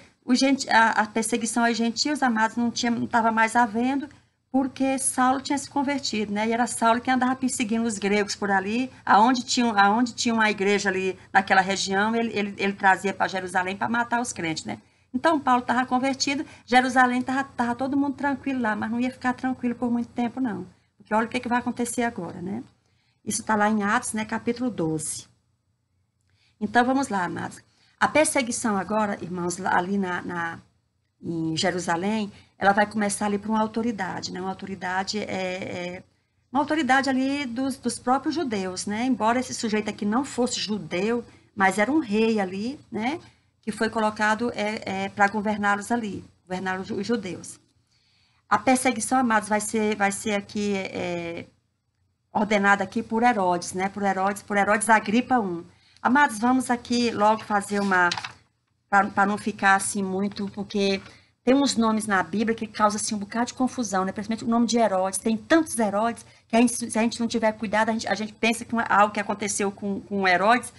a perseguição aos gentios, amados, não estava mais havendo, porque Saulo tinha se convertido, né? E era Saulo que andava perseguindo os gregos por ali, aonde tinha uma igreja ali naquela região, ele trazia para Jerusalém para matar os crentes, né? Então, Paulo estava convertido, Jerusalém estava todo mundo tranquilo lá, mas não ia ficar tranquilo por muito tempo, não. Porque olha o que vai acontecer agora, né? Isso está lá em Atos, né, capítulo 12. Então, vamos lá, amados. A perseguição agora, irmãos, ali em Jerusalém, ela vai começar ali por uma autoridade, né? Uma autoridade ali dos próprios judeus, né? Embora esse sujeito aqui não fosse judeu, mas era um rei ali, né? Que foi colocado para governá-los ali, governar os judeus. A perseguição, amados, vai ser aqui ordenada aqui por Herodes, né? Por Herodes Agripa I. Amados, vamos aqui logo fazer para não ficar assim muito, porque tem uns nomes na Bíblia que causam assim um bocado de confusão, né? Principalmente o nome de Herodes. Tem tantos Herodes que se a gente não tiver cuidado, a gente pensa que algo que aconteceu com Herodes,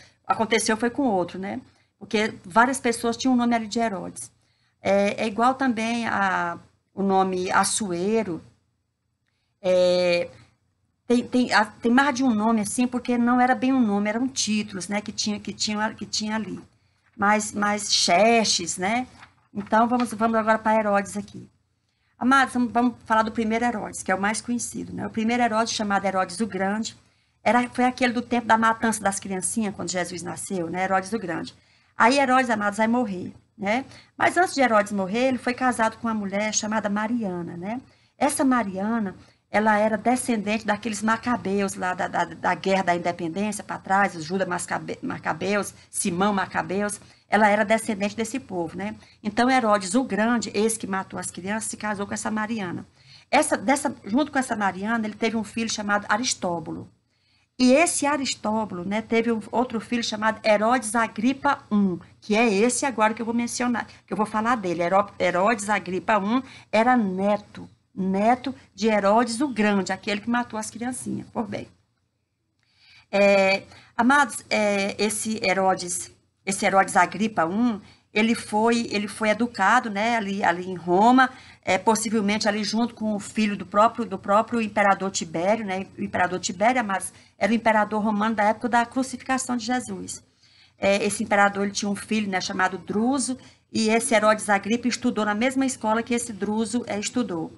foi com outro, né? Porque várias pessoas tinham o nome ali de Herodes. É igual também o nome Assuero. Tem mais de um nome assim, porque não era bem um nome, eram títulos, né, que tinha ali. Mas Xerxes, né? Então, vamos agora para Herodes aqui. Amados, vamos falar do primeiro Herodes, que é o mais conhecido, né? O primeiro Herodes, chamado Herodes o Grande, foi aquele do tempo da matança das criancinhas, quando Jesus nasceu, né? Herodes o Grande. Aí Herodes, amados, vai morrer, né? Mas antes de Herodes morrer, ele foi casado com uma mulher chamada Mariana, né? Essa Mariana, ela era descendente daqueles macabeus lá da Guerra da Independência, para trás, os Judas Macabeus, Simão Macabeus, ela era descendente desse povo, né? Então, Herodes o Grande, esse que matou as crianças, se casou com essa Mariana. Junto com essa Mariana, ele teve um filho chamado Aristóbulo. E esse Aristóbulo, né, teve outro filho chamado Herodes Agripa I, que é esse agora que eu vou mencionar, que eu vou falar dele. Herodes Agripa I era neto de Herodes o Grande, aquele que matou as criancinhas, por bem. Amados, esse Herodes Agripa I, ele foi educado, né, ali em Roma, possivelmente ali junto com o filho do próprio imperador Tibério, né? O imperador Tibério, amados, era o imperador romano da época da crucificação de Jesus. esse imperador ele tinha um filho, né, chamado Druso, e esse Herodes Agripa estudou na mesma escola que esse Druso estudou.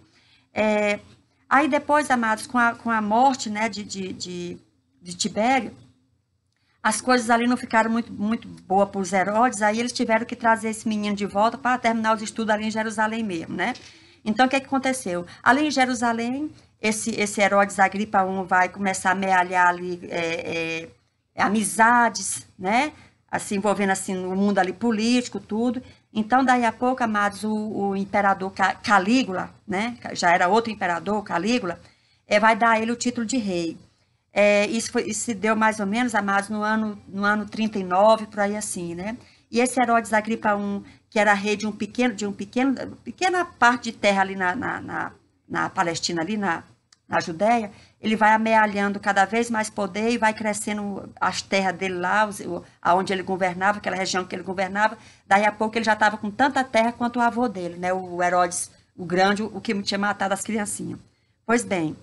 Aí depois, amados, com a morte, né, de Tibério, as coisas ali não ficaram muito boas para os Herodes, aí eles tiveram que trazer esse menino de volta para terminar os estudos ali em Jerusalém mesmo, né? Então, o que aconteceu? Ali em Jerusalém, esse Herodes Agripa I vai começar a amealhar ali amizades, né? Assim, envolvendo assim, o mundo ali político, tudo. Então, daí a pouco, amados, o imperador Calígula, né? Já era outro imperador, Calígula, vai dar a ele o título de rei. Isso se deu mais ou menos, amados, no ano 39, por aí assim, né? E esse Herodes Agripa I, que era rei de pequena parte de terra ali na Palestina, ali na Judéia, ele vai amealhando cada vez mais poder e vai crescendo as terras dele lá, aonde ele governava, aquela região que ele governava. Daí a pouco ele já estava com tanta terra quanto o avô dele, né? O Herodes, o Grande, o que tinha matado as criancinhas. Pois bem,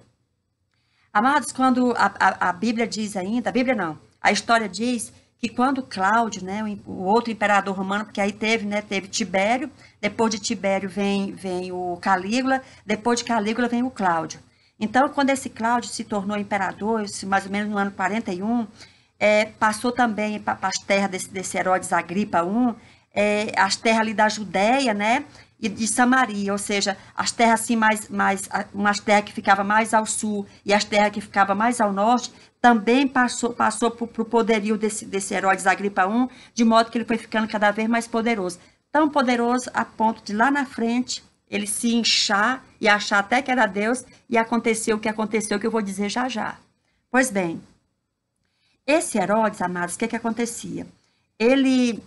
amados, quando a Bíblia diz ainda, a Bíblia não, a história diz que quando Cláudio, né, o outro imperador romano, porque aí teve Tibério, depois de Tibério vem o Calígula, depois de Calígula vem o Cláudio. Então, quando esse Cláudio se tornou imperador, mais ou menos no ano 41, passou também para as terras desse Herodes Agripa I, as terras ali da Judéia, né, e de Samaria, ou seja, as terras assim umas terras que ficavam mais ao sul e as terras que ficavam mais ao norte, também passou para o poderio desse Herodes Agripa I, de modo que ele foi ficando cada vez mais poderoso. Tão poderoso a ponto de lá na frente ele se inchar e achar até que era Deus, e aconteceu o que aconteceu, que eu vou dizer já já. Pois bem, esse Herodes, amados, o que acontecia? Ele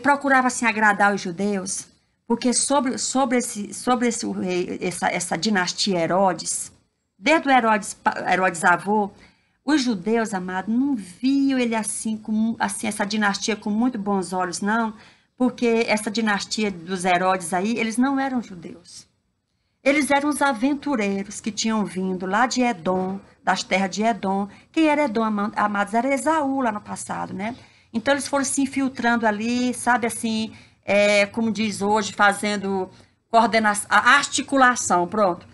procurava assim agradar os judeus, porque sobre esse rei, essa dinastia Herodes, desde o Herodes avô, os judeus, amados, não viam ele assim, essa dinastia com muito bons olhos, não, porque essa dinastia dos Herodes aí, eles não eram judeus. Eles eram os aventureiros que tinham vindo lá de Edom, das terras de Edom. Quem era Edom, amados? Era Esaú lá no passado, né? Então, eles foram se infiltrando ali, sabe assim, como diz hoje, fazendo coordenação, articulação, pronto.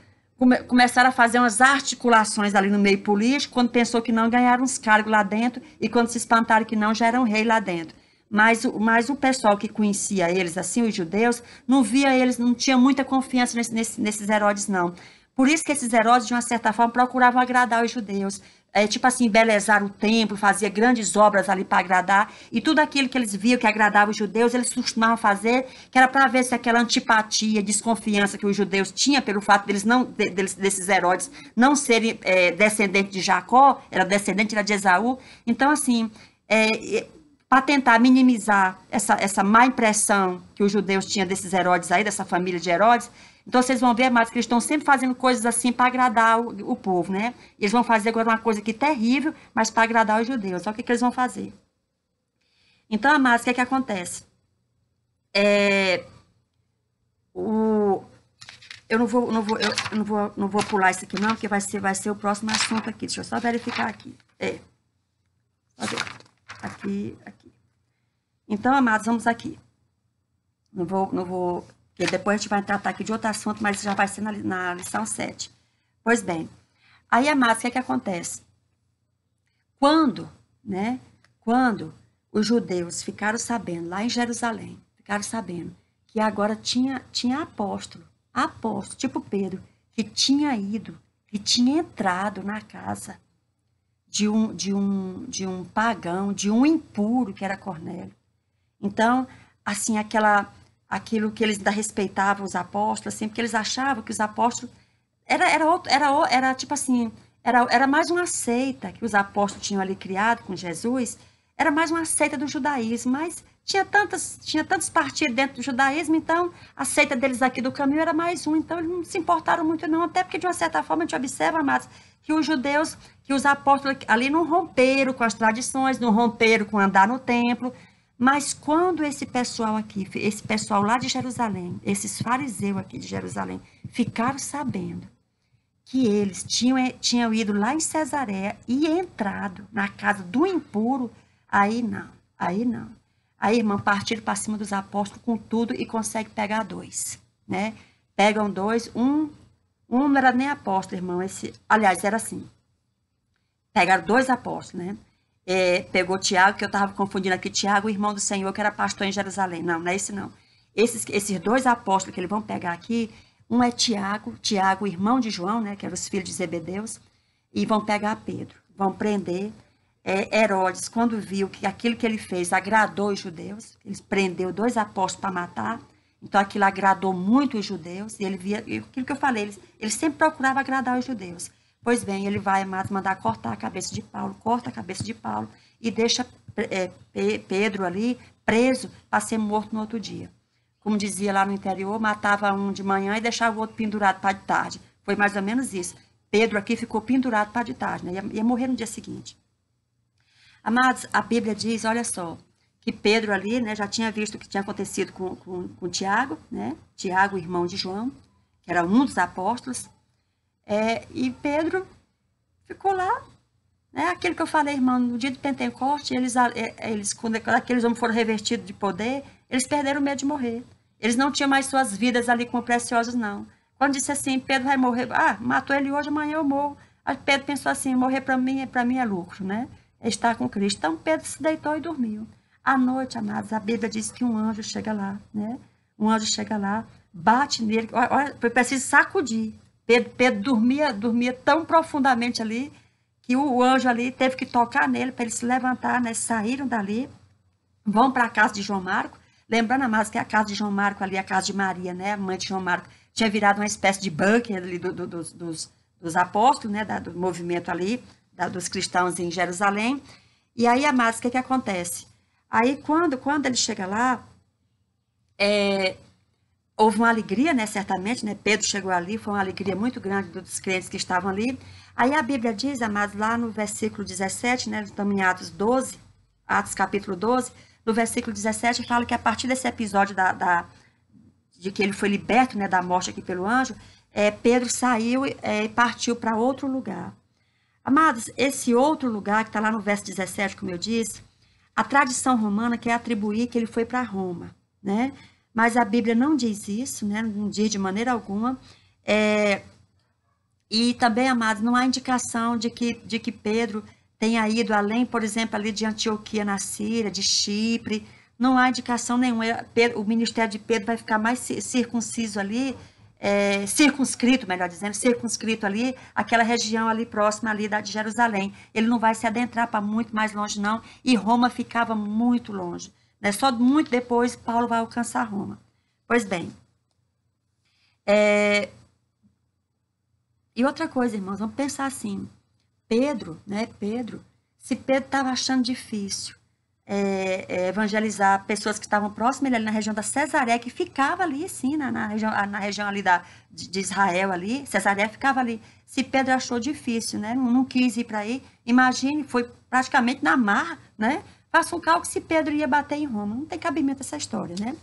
Começaram a fazer umas articulações ali no meio político, quando pensou que não, ganharam uns cargos lá dentro, e quando se espantaram que não, já eram rei lá dentro. Mas o pessoal que conhecia eles, assim, os judeus, não via eles, não tinha muita confiança nesses Herodes, não. Por isso que esses Herodes, de uma certa forma, procuravam agradar os judeus. Tipo assim, embelezar o templo, fazia grandes obras ali para agradar, e tudo aquilo que eles viam que agradava os judeus, eles costumavam fazer, que era para ver se aquela antipatia, desconfiança que os judeus tinham pelo fato desses Herodes não serem descendentes de Jacó, era descendente de Esaú. Então, assim, para tentar minimizar essa má impressão que os judeus tinham desses Herodes aí, dessa família de Herodes. Então, vocês vão ver, amados, que eles estão sempre fazendo coisas assim para agradar o povo, né? Eles vão fazer agora uma coisa aqui terrível, mas para agradar os judeus. Olha o que eles vão fazer. Então, amados, o que acontece? Eu não vou pular isso aqui não, porque vai ser o próximo assunto aqui. Deixa eu só verificar aqui. Só ver. Aqui. Então, amados, vamos aqui. Não vou, porque depois a gente vai tratar aqui de outro assunto, mas já vai ser na lição 7. Pois bem, aí, amados, o que acontece? Quando os judeus ficaram sabendo, lá em Jerusalém, ficaram sabendo que agora tinha apóstolo, tipo Pedro, que tinha entrado na casa de um pagão, de um impuro, que era Cornélio. Então, assim, aquilo que eles ainda respeitavam os apóstolos, assim, porque eles achavam que os apóstolos era tipo assim, era mais uma seita que os apóstolos tinham ali criado com Jesus, era mais uma seita do judaísmo, mas tinha tantos partidos dentro do judaísmo, então a seita deles aqui do caminho era mais um, então eles não se importaram muito não, até porque de uma certa forma a gente observa, amados, que os judeus, que os apóstolos ali não romperam com as tradições, não romperam com andar no templo, mas quando esse pessoal lá de Jerusalém, esses fariseus aqui de Jerusalém, ficaram sabendo que eles tinham ido lá em Cesareia e entrado na casa do impuro, aí não. Aí não. Aí, irmão, partiram para cima dos apóstolos com tudo e consegue pegar 2, né? Pegam 2, um não era nem apóstolo, irmão. Aliás, era assim. Pegaram 2 apóstolos, né? Pegou Tiago, que eu estava confundindo aqui, Tiago, o irmão do Senhor, que era pastor em Jerusalém. Não, não é esse não. Esses 2 apóstolos que eles vão pegar aqui, um é Tiago, o irmão de João, né? Que eram os filhos de Zebedeus, e vão pegar Pedro, vão prender. Herodes, quando viu que aquilo que ele fez agradou os judeus, ele prendeu 2 apóstolos para matar, então aquilo agradou muito os judeus, e ele via, aquilo que eu falei, ele sempre procurava agradar os judeus. Pois bem, ele vai mandar cortar a cabeça de Paulo, corta a cabeça de Paulo e deixa Pedro ali preso para ser morto no outro dia. Como dizia lá no interior, matava um de manhã e deixava o outro pendurado para de tarde. Foi mais ou menos isso. Pedro aqui ficou pendurado para de tarde, né? Ia morrer no dia seguinte. Amados, a Bíblia diz, olha só, que Pedro ali, né, já tinha visto o que tinha acontecido com Tiago, né? Tiago, irmão de João, que era um dos apóstolos, e Pedro ficou lá, né? Aquilo que eu falei, irmão, no dia de Pentecoste, quando aqueles homens foram revestidos de poder, eles perderam o medo de morrer. Eles não tinham mais suas vidas ali como preciosas, não. Quando disse assim, Pedro vai morrer, matou ele hoje, amanhã eu morro. Aí Pedro pensou assim, morrer para mim é lucro, né? Estar com Cristo. Então Pedro se deitou e dormiu. À noite, amados, a Bíblia diz que um anjo chega lá, né? Um anjo chega lá, bate nele, olha, foi preciso sacudir. Pedro dormia tão profundamente ali, que o anjo ali teve que tocar nele para ele se levantar, né? Saíram dali, vão para a casa de João Marco. Lembrando, amados, que a casa de João Marco ali, a casa de Maria, né? A mãe de João Marco, tinha virado uma espécie de bunker ali dos apóstolos, né? Do movimento ali, dos cristãos em Jerusalém. E aí, amados, o que acontece? Aí, quando ele chega lá, houve uma alegria, né, certamente, né? Pedro chegou ali, foi uma alegria muito grande dos crentes que estavam ali. Aí a Bíblia diz, amados, lá no versículo 17, né? Estamos em Atos 12, Atos capítulo 12, no versículo 17, fala que a partir desse episódio de que ele foi liberto, né, da morte aqui pelo anjo, Pedro saiu e partiu para outro lugar. Amados, esse outro lugar, que está lá no verso 17, como eu disse, a tradição romana quer atribuir que ele foi para Roma, né? Mas a Bíblia não diz isso, né? Não diz de maneira alguma. E também, amados, não há indicação de que Pedro tenha ido além, por exemplo, ali de Antioquia na Síria, de Chipre. Não há indicação nenhuma. O ministério de Pedro vai ficar mais circunciso ali, circunscrito, melhor dizendo, circunscrito ali, aquela região ali próxima ali de Jerusalém. Ele não vai se adentrar para muito mais longe, não, e Roma ficava muito longe, né? Só muito depois Paulo vai alcançar Roma. Pois bem, e outra coisa, irmãos, vamos pensar assim, Pedro, se Pedro estava achando difícil evangelizar pessoas que estavam próximas, ele na região da Cesareia, que ficava ali, sim, na região ali de Israel, ali, Cesareia ficava ali. Se Pedro achou difícil, né, não quis ir para aí, imagine, foi praticamente na marra, né, faça um cálculo se Pedro ia bater em Roma, não tem cabimento essa história, né.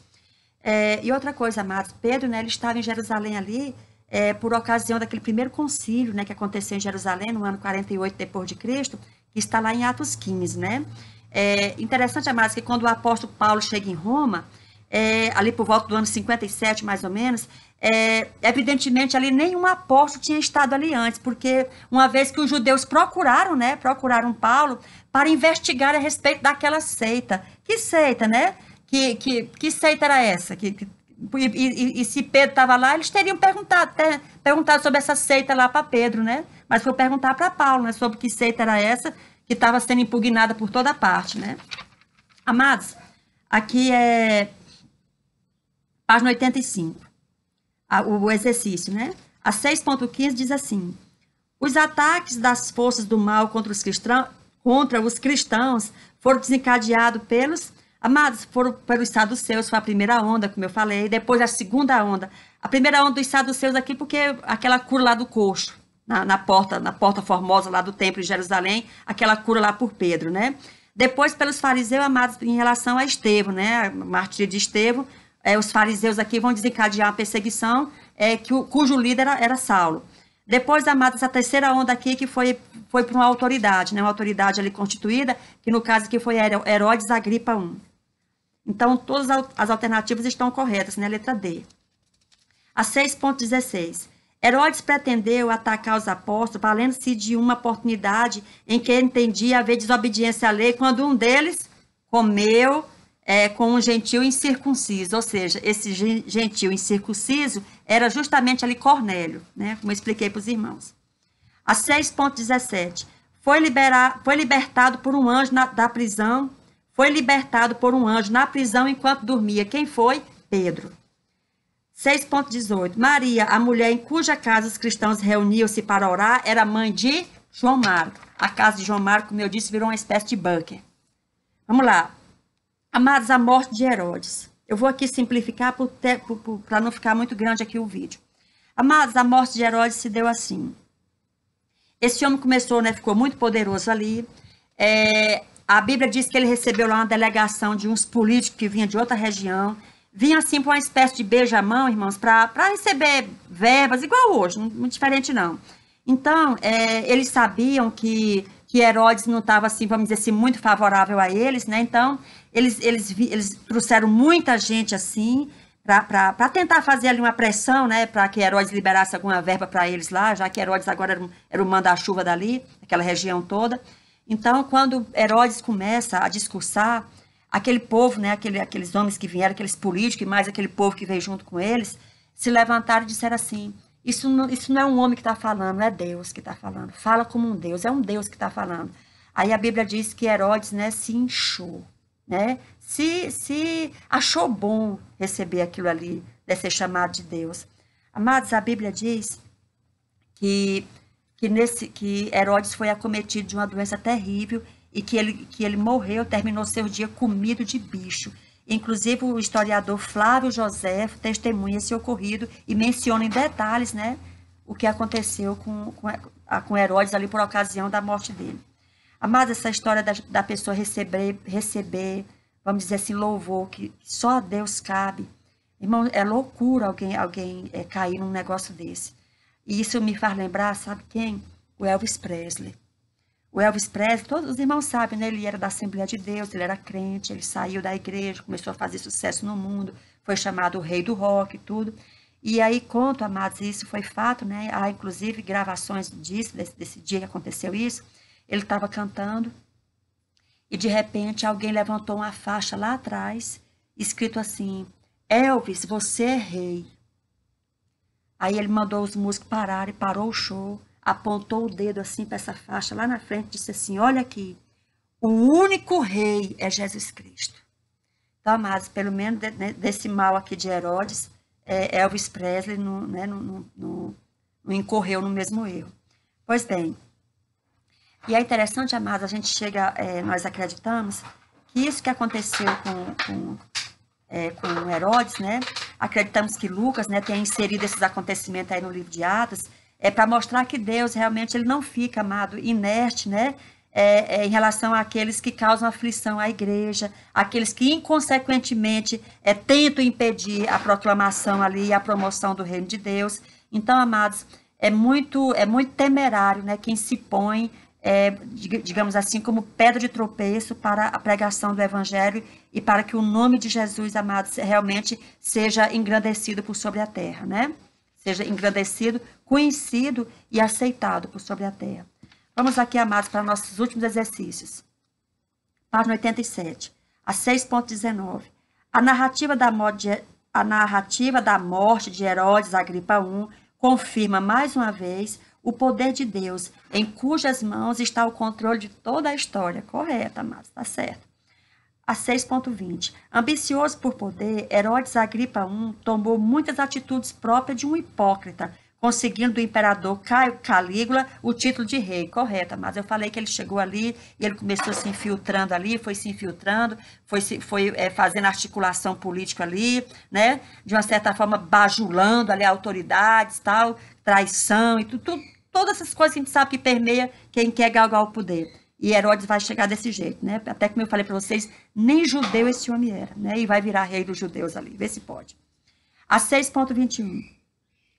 E outra coisa, amados, Pedro, né, ele estava em Jerusalém ali, por ocasião daquele primeiro concílio, né, que aconteceu em Jerusalém, no ano 48 depois de Cristo, que está lá em Atos 15, né. Interessante, amados, que quando o apóstolo Paulo chega em Roma, ali por volta do ano 57, mais ou menos, evidentemente ali nenhum apóstolo tinha estado ali antes, porque uma vez que os judeus procuraram Paulo para investigar a respeito daquela seita. Que seita, né? Que seita era essa? E se Pedro estava lá, eles teriam perguntado sobre essa seita lá para Pedro, né? Mas foi perguntar para Paulo, né, sobre que seita era essa, que estava sendo impugnada por toda parte, né? Amados, aqui página 85, o exercício, né? A 6.15 diz assim: os ataques das forças do mal contra os cristãos foram desencadeados foram pelos saduceus, foi a primeira onda, como eu falei, depois a segunda onda. A primeira onda dos saduceus aqui, porque aquela cura lá do coxo, na porta formosa lá do templo de Jerusalém, aquela cura lá por Pedro, né? Depois pelos fariseus, amados, em relação a Estevão, né? A martírio de Estevão, os fariseus aqui vão desencadear uma perseguição, cujo líder era Saulo. Depois, amados, a terceira onda aqui que foi para uma autoridade, né? Uma autoridade ali constituída, que no caso aqui foi Herodes Agripa I. Então, todas as alternativas estão corretas, né? Letra D. A 6.16. Herodes pretendeu atacar os apóstolos, valendo-se de uma oportunidade em que ele entendia haver desobediência à lei, quando um deles comeu com um gentio incircunciso, ou seja, esse gentio incircunciso era justamente ali Cornélio, né? Como eu expliquei para os irmãos. A 6.17. Foi libertado por um anjo da prisão, foi libertado por um anjo na prisão enquanto dormia. Quem foi? Pedro. 6.18. Maria, a mulher em cuja casa os cristãos reuniam-se para orar, era mãe de João Marco. A casa de João Marco, como eu disse, virou uma espécie de bunker. Vamos lá. Amados, a morte de Herodes. Eu vou aqui simplificar para não ficar muito grande aqui o vídeo. Amados, a morte de Herodes se deu assim. Esse homem começou, né, ficou muito poderoso ali. A Bíblia diz que ele recebeu lá uma delegação de uns políticos que vinham de outra região. Vinha assim para uma espécie de beijamão, irmãos, para receber verbas, igual hoje, muito diferente não. Então, eles sabiam que Herodes não estava, assim, vamos dizer assim, muito favorável a eles, né? Então, eles trouxeram muita gente, assim, para tentar fazer ali uma pressão, né? Para que Herodes liberasse alguma verba para eles lá, já que Herodes agora era o manda-chuva dali, aquela região toda. Então, quando Herodes começa a discursar, aquele povo, né, aqueles homens que vieram, aqueles políticos e mais aquele povo que veio junto com eles, se levantaram e disseram assim, isso não é um homem que está falando, é Deus que está falando. Fala como um Deus, é um Deus que está falando. Aí a Bíblia diz que Herodes, né, se inchou, né, se achou bom receber aquilo ali, de ser chamado de Deus. Amados, a Bíblia diz que Herodes foi acometido de uma doença terrível e que ele morreu, terminou seu dia comido de bicho. Inclusive, o historiador Flávio José testemunha esse ocorrido e menciona em detalhes, né, o que aconteceu com Herodes ali por ocasião da morte dele. Amados, essa história da pessoa receber, vamos dizer assim, louvor, que só a Deus cabe. Irmão, é loucura alguém cair num negócio desse. E isso me faz lembrar, sabe quem? O Elvis Presley. O Elvis Presley, todos os irmãos sabem, né? Ele era da Assembleia de Deus, ele era crente, ele saiu da igreja, começou a fazer sucesso no mundo, foi chamado o rei do rock e tudo. E aí, conto, amados, isso foi fato, né? Há, inclusive, gravações disso, desse dia que aconteceu isso. Ele estava cantando e, de repente, alguém levantou uma faixa lá atrás, escrito assim, Elvis, você é rei. Aí ele mandou os músicos pararem, parou o show, apontou o dedo assim para essa faixa lá na frente e disse assim, olha aqui, o único rei é Jesus Cristo. Então, amados, pelo menos desse mal aqui de Herodes, Elvis Presley não incorreu no mesmo erro. Pois bem, e é interessante, amados, a gente nós acreditamos que isso que aconteceu com Herodes, né? Acreditamos que Lucas, né, tenha inserido esses acontecimentos aí no livro de Atos, para mostrar que Deus realmente ele não fica, amado, inerte, né? Em relação àqueles que causam aflição à igreja, aqueles que inconsequentemente tentam impedir a proclamação ali e a promoção do reino de Deus. Então, amados, é muito temerário, né, quem se põe, digamos assim, como pedra de tropeço para a pregação do evangelho e para que o nome de Jesus, amados, realmente seja engrandecido por sobre a terra, né? Seja engrandecido, conhecido e aceitado por sobre a terra. Vamos aqui, amados, para nossos últimos exercícios. Página 87, a 6.19. A narrativa da morte de Herodes Agripa I confirma mais uma vez o poder de Deus, em cujas mãos está o controle de toda a história. Correto, amados, está certo. A 6.20. Ambicioso por poder, Herodes Agripa I tomou muitas atitudes próprias de um hipócrita, conseguindo do imperador Calígula o título de rei. Correto, mas eu falei que ele chegou ali e ele começou se infiltrando ali, foi se infiltrando, foi fazendo articulação política ali, né? De uma certa forma bajulando ali autoridades, tal, traição e tudo, todas essas coisas que a gente sabe que permeia quem quer galgar o poder. E Herodes vai chegar desse jeito, né? Até como eu falei para vocês, nem judeu esse homem era, né? E vai virar rei dos judeus ali, vê se pode. A 6.21.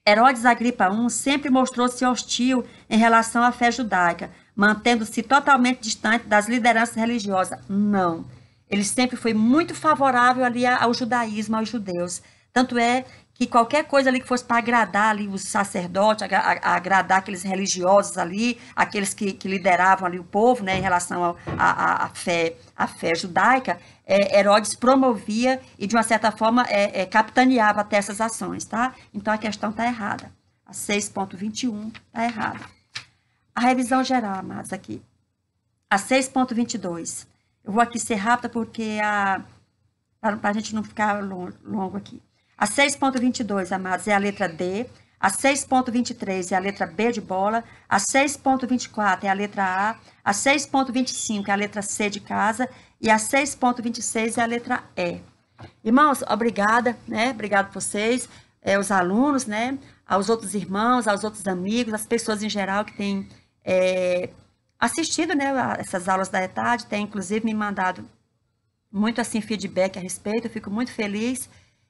Herodes Agripa I sempre mostrou-se hostil em relação à fé judaica, mantendo-se totalmente distante das lideranças religiosas. Não. Ele sempre foi muito favorável ali ao judaísmo, aos judeus. Tanto é que qualquer coisa ali que fosse para agradar ali os sacerdotes, agradar aqueles religiosos ali, aqueles que lideravam ali o povo, né, em relação à fé judaica, Herodes promovia e, de uma certa forma, capitaneava até essas ações, tá? Então, a questão está errada. A 6.21 está errada. A revisão geral, amados, aqui. A 6.22. Eu vou aqui ser rápida porque para a gente não ficar longo aqui. A 6.22, amados, é a letra D. A 6.23 é a letra B de bola. A 6.24 é a letra A. A 6.25 é a letra C de casa. E a 6.26 é a letra E. Irmãos, obrigada, né? Obrigada a vocês, os alunos, né? Aos outros irmãos, aos outros amigos, as pessoas em geral que têm assistido, né, essas aulas da ETAD, têm inclusive me mandado muito assim feedback a respeito, eu fico muito feliz.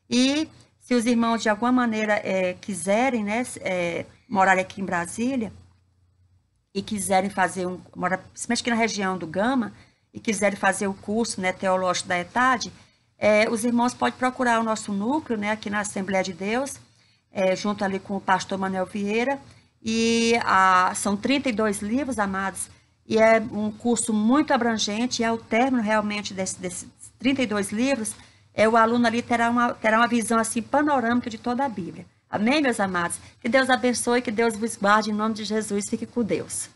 E se os irmãos de alguma maneira quiserem, né, morar aqui em Brasília e quiserem fazer principalmente aqui na região do Gama, e quiserem fazer o curso, né, teológico da ETAD, os irmãos podem procurar o nosso núcleo, né, aqui na Assembleia de Deus, junto ali com o pastor Manuel Vieira, e são 32 livros, amados, e é um curso muito abrangente, e ao término realmente desses 32 livros, o aluno ali terá uma visão assim panorâmica de toda a Bíblia. Amém, meus amados? Que Deus abençoe, que Deus vos guarde, em nome de Jesus, fique com Deus.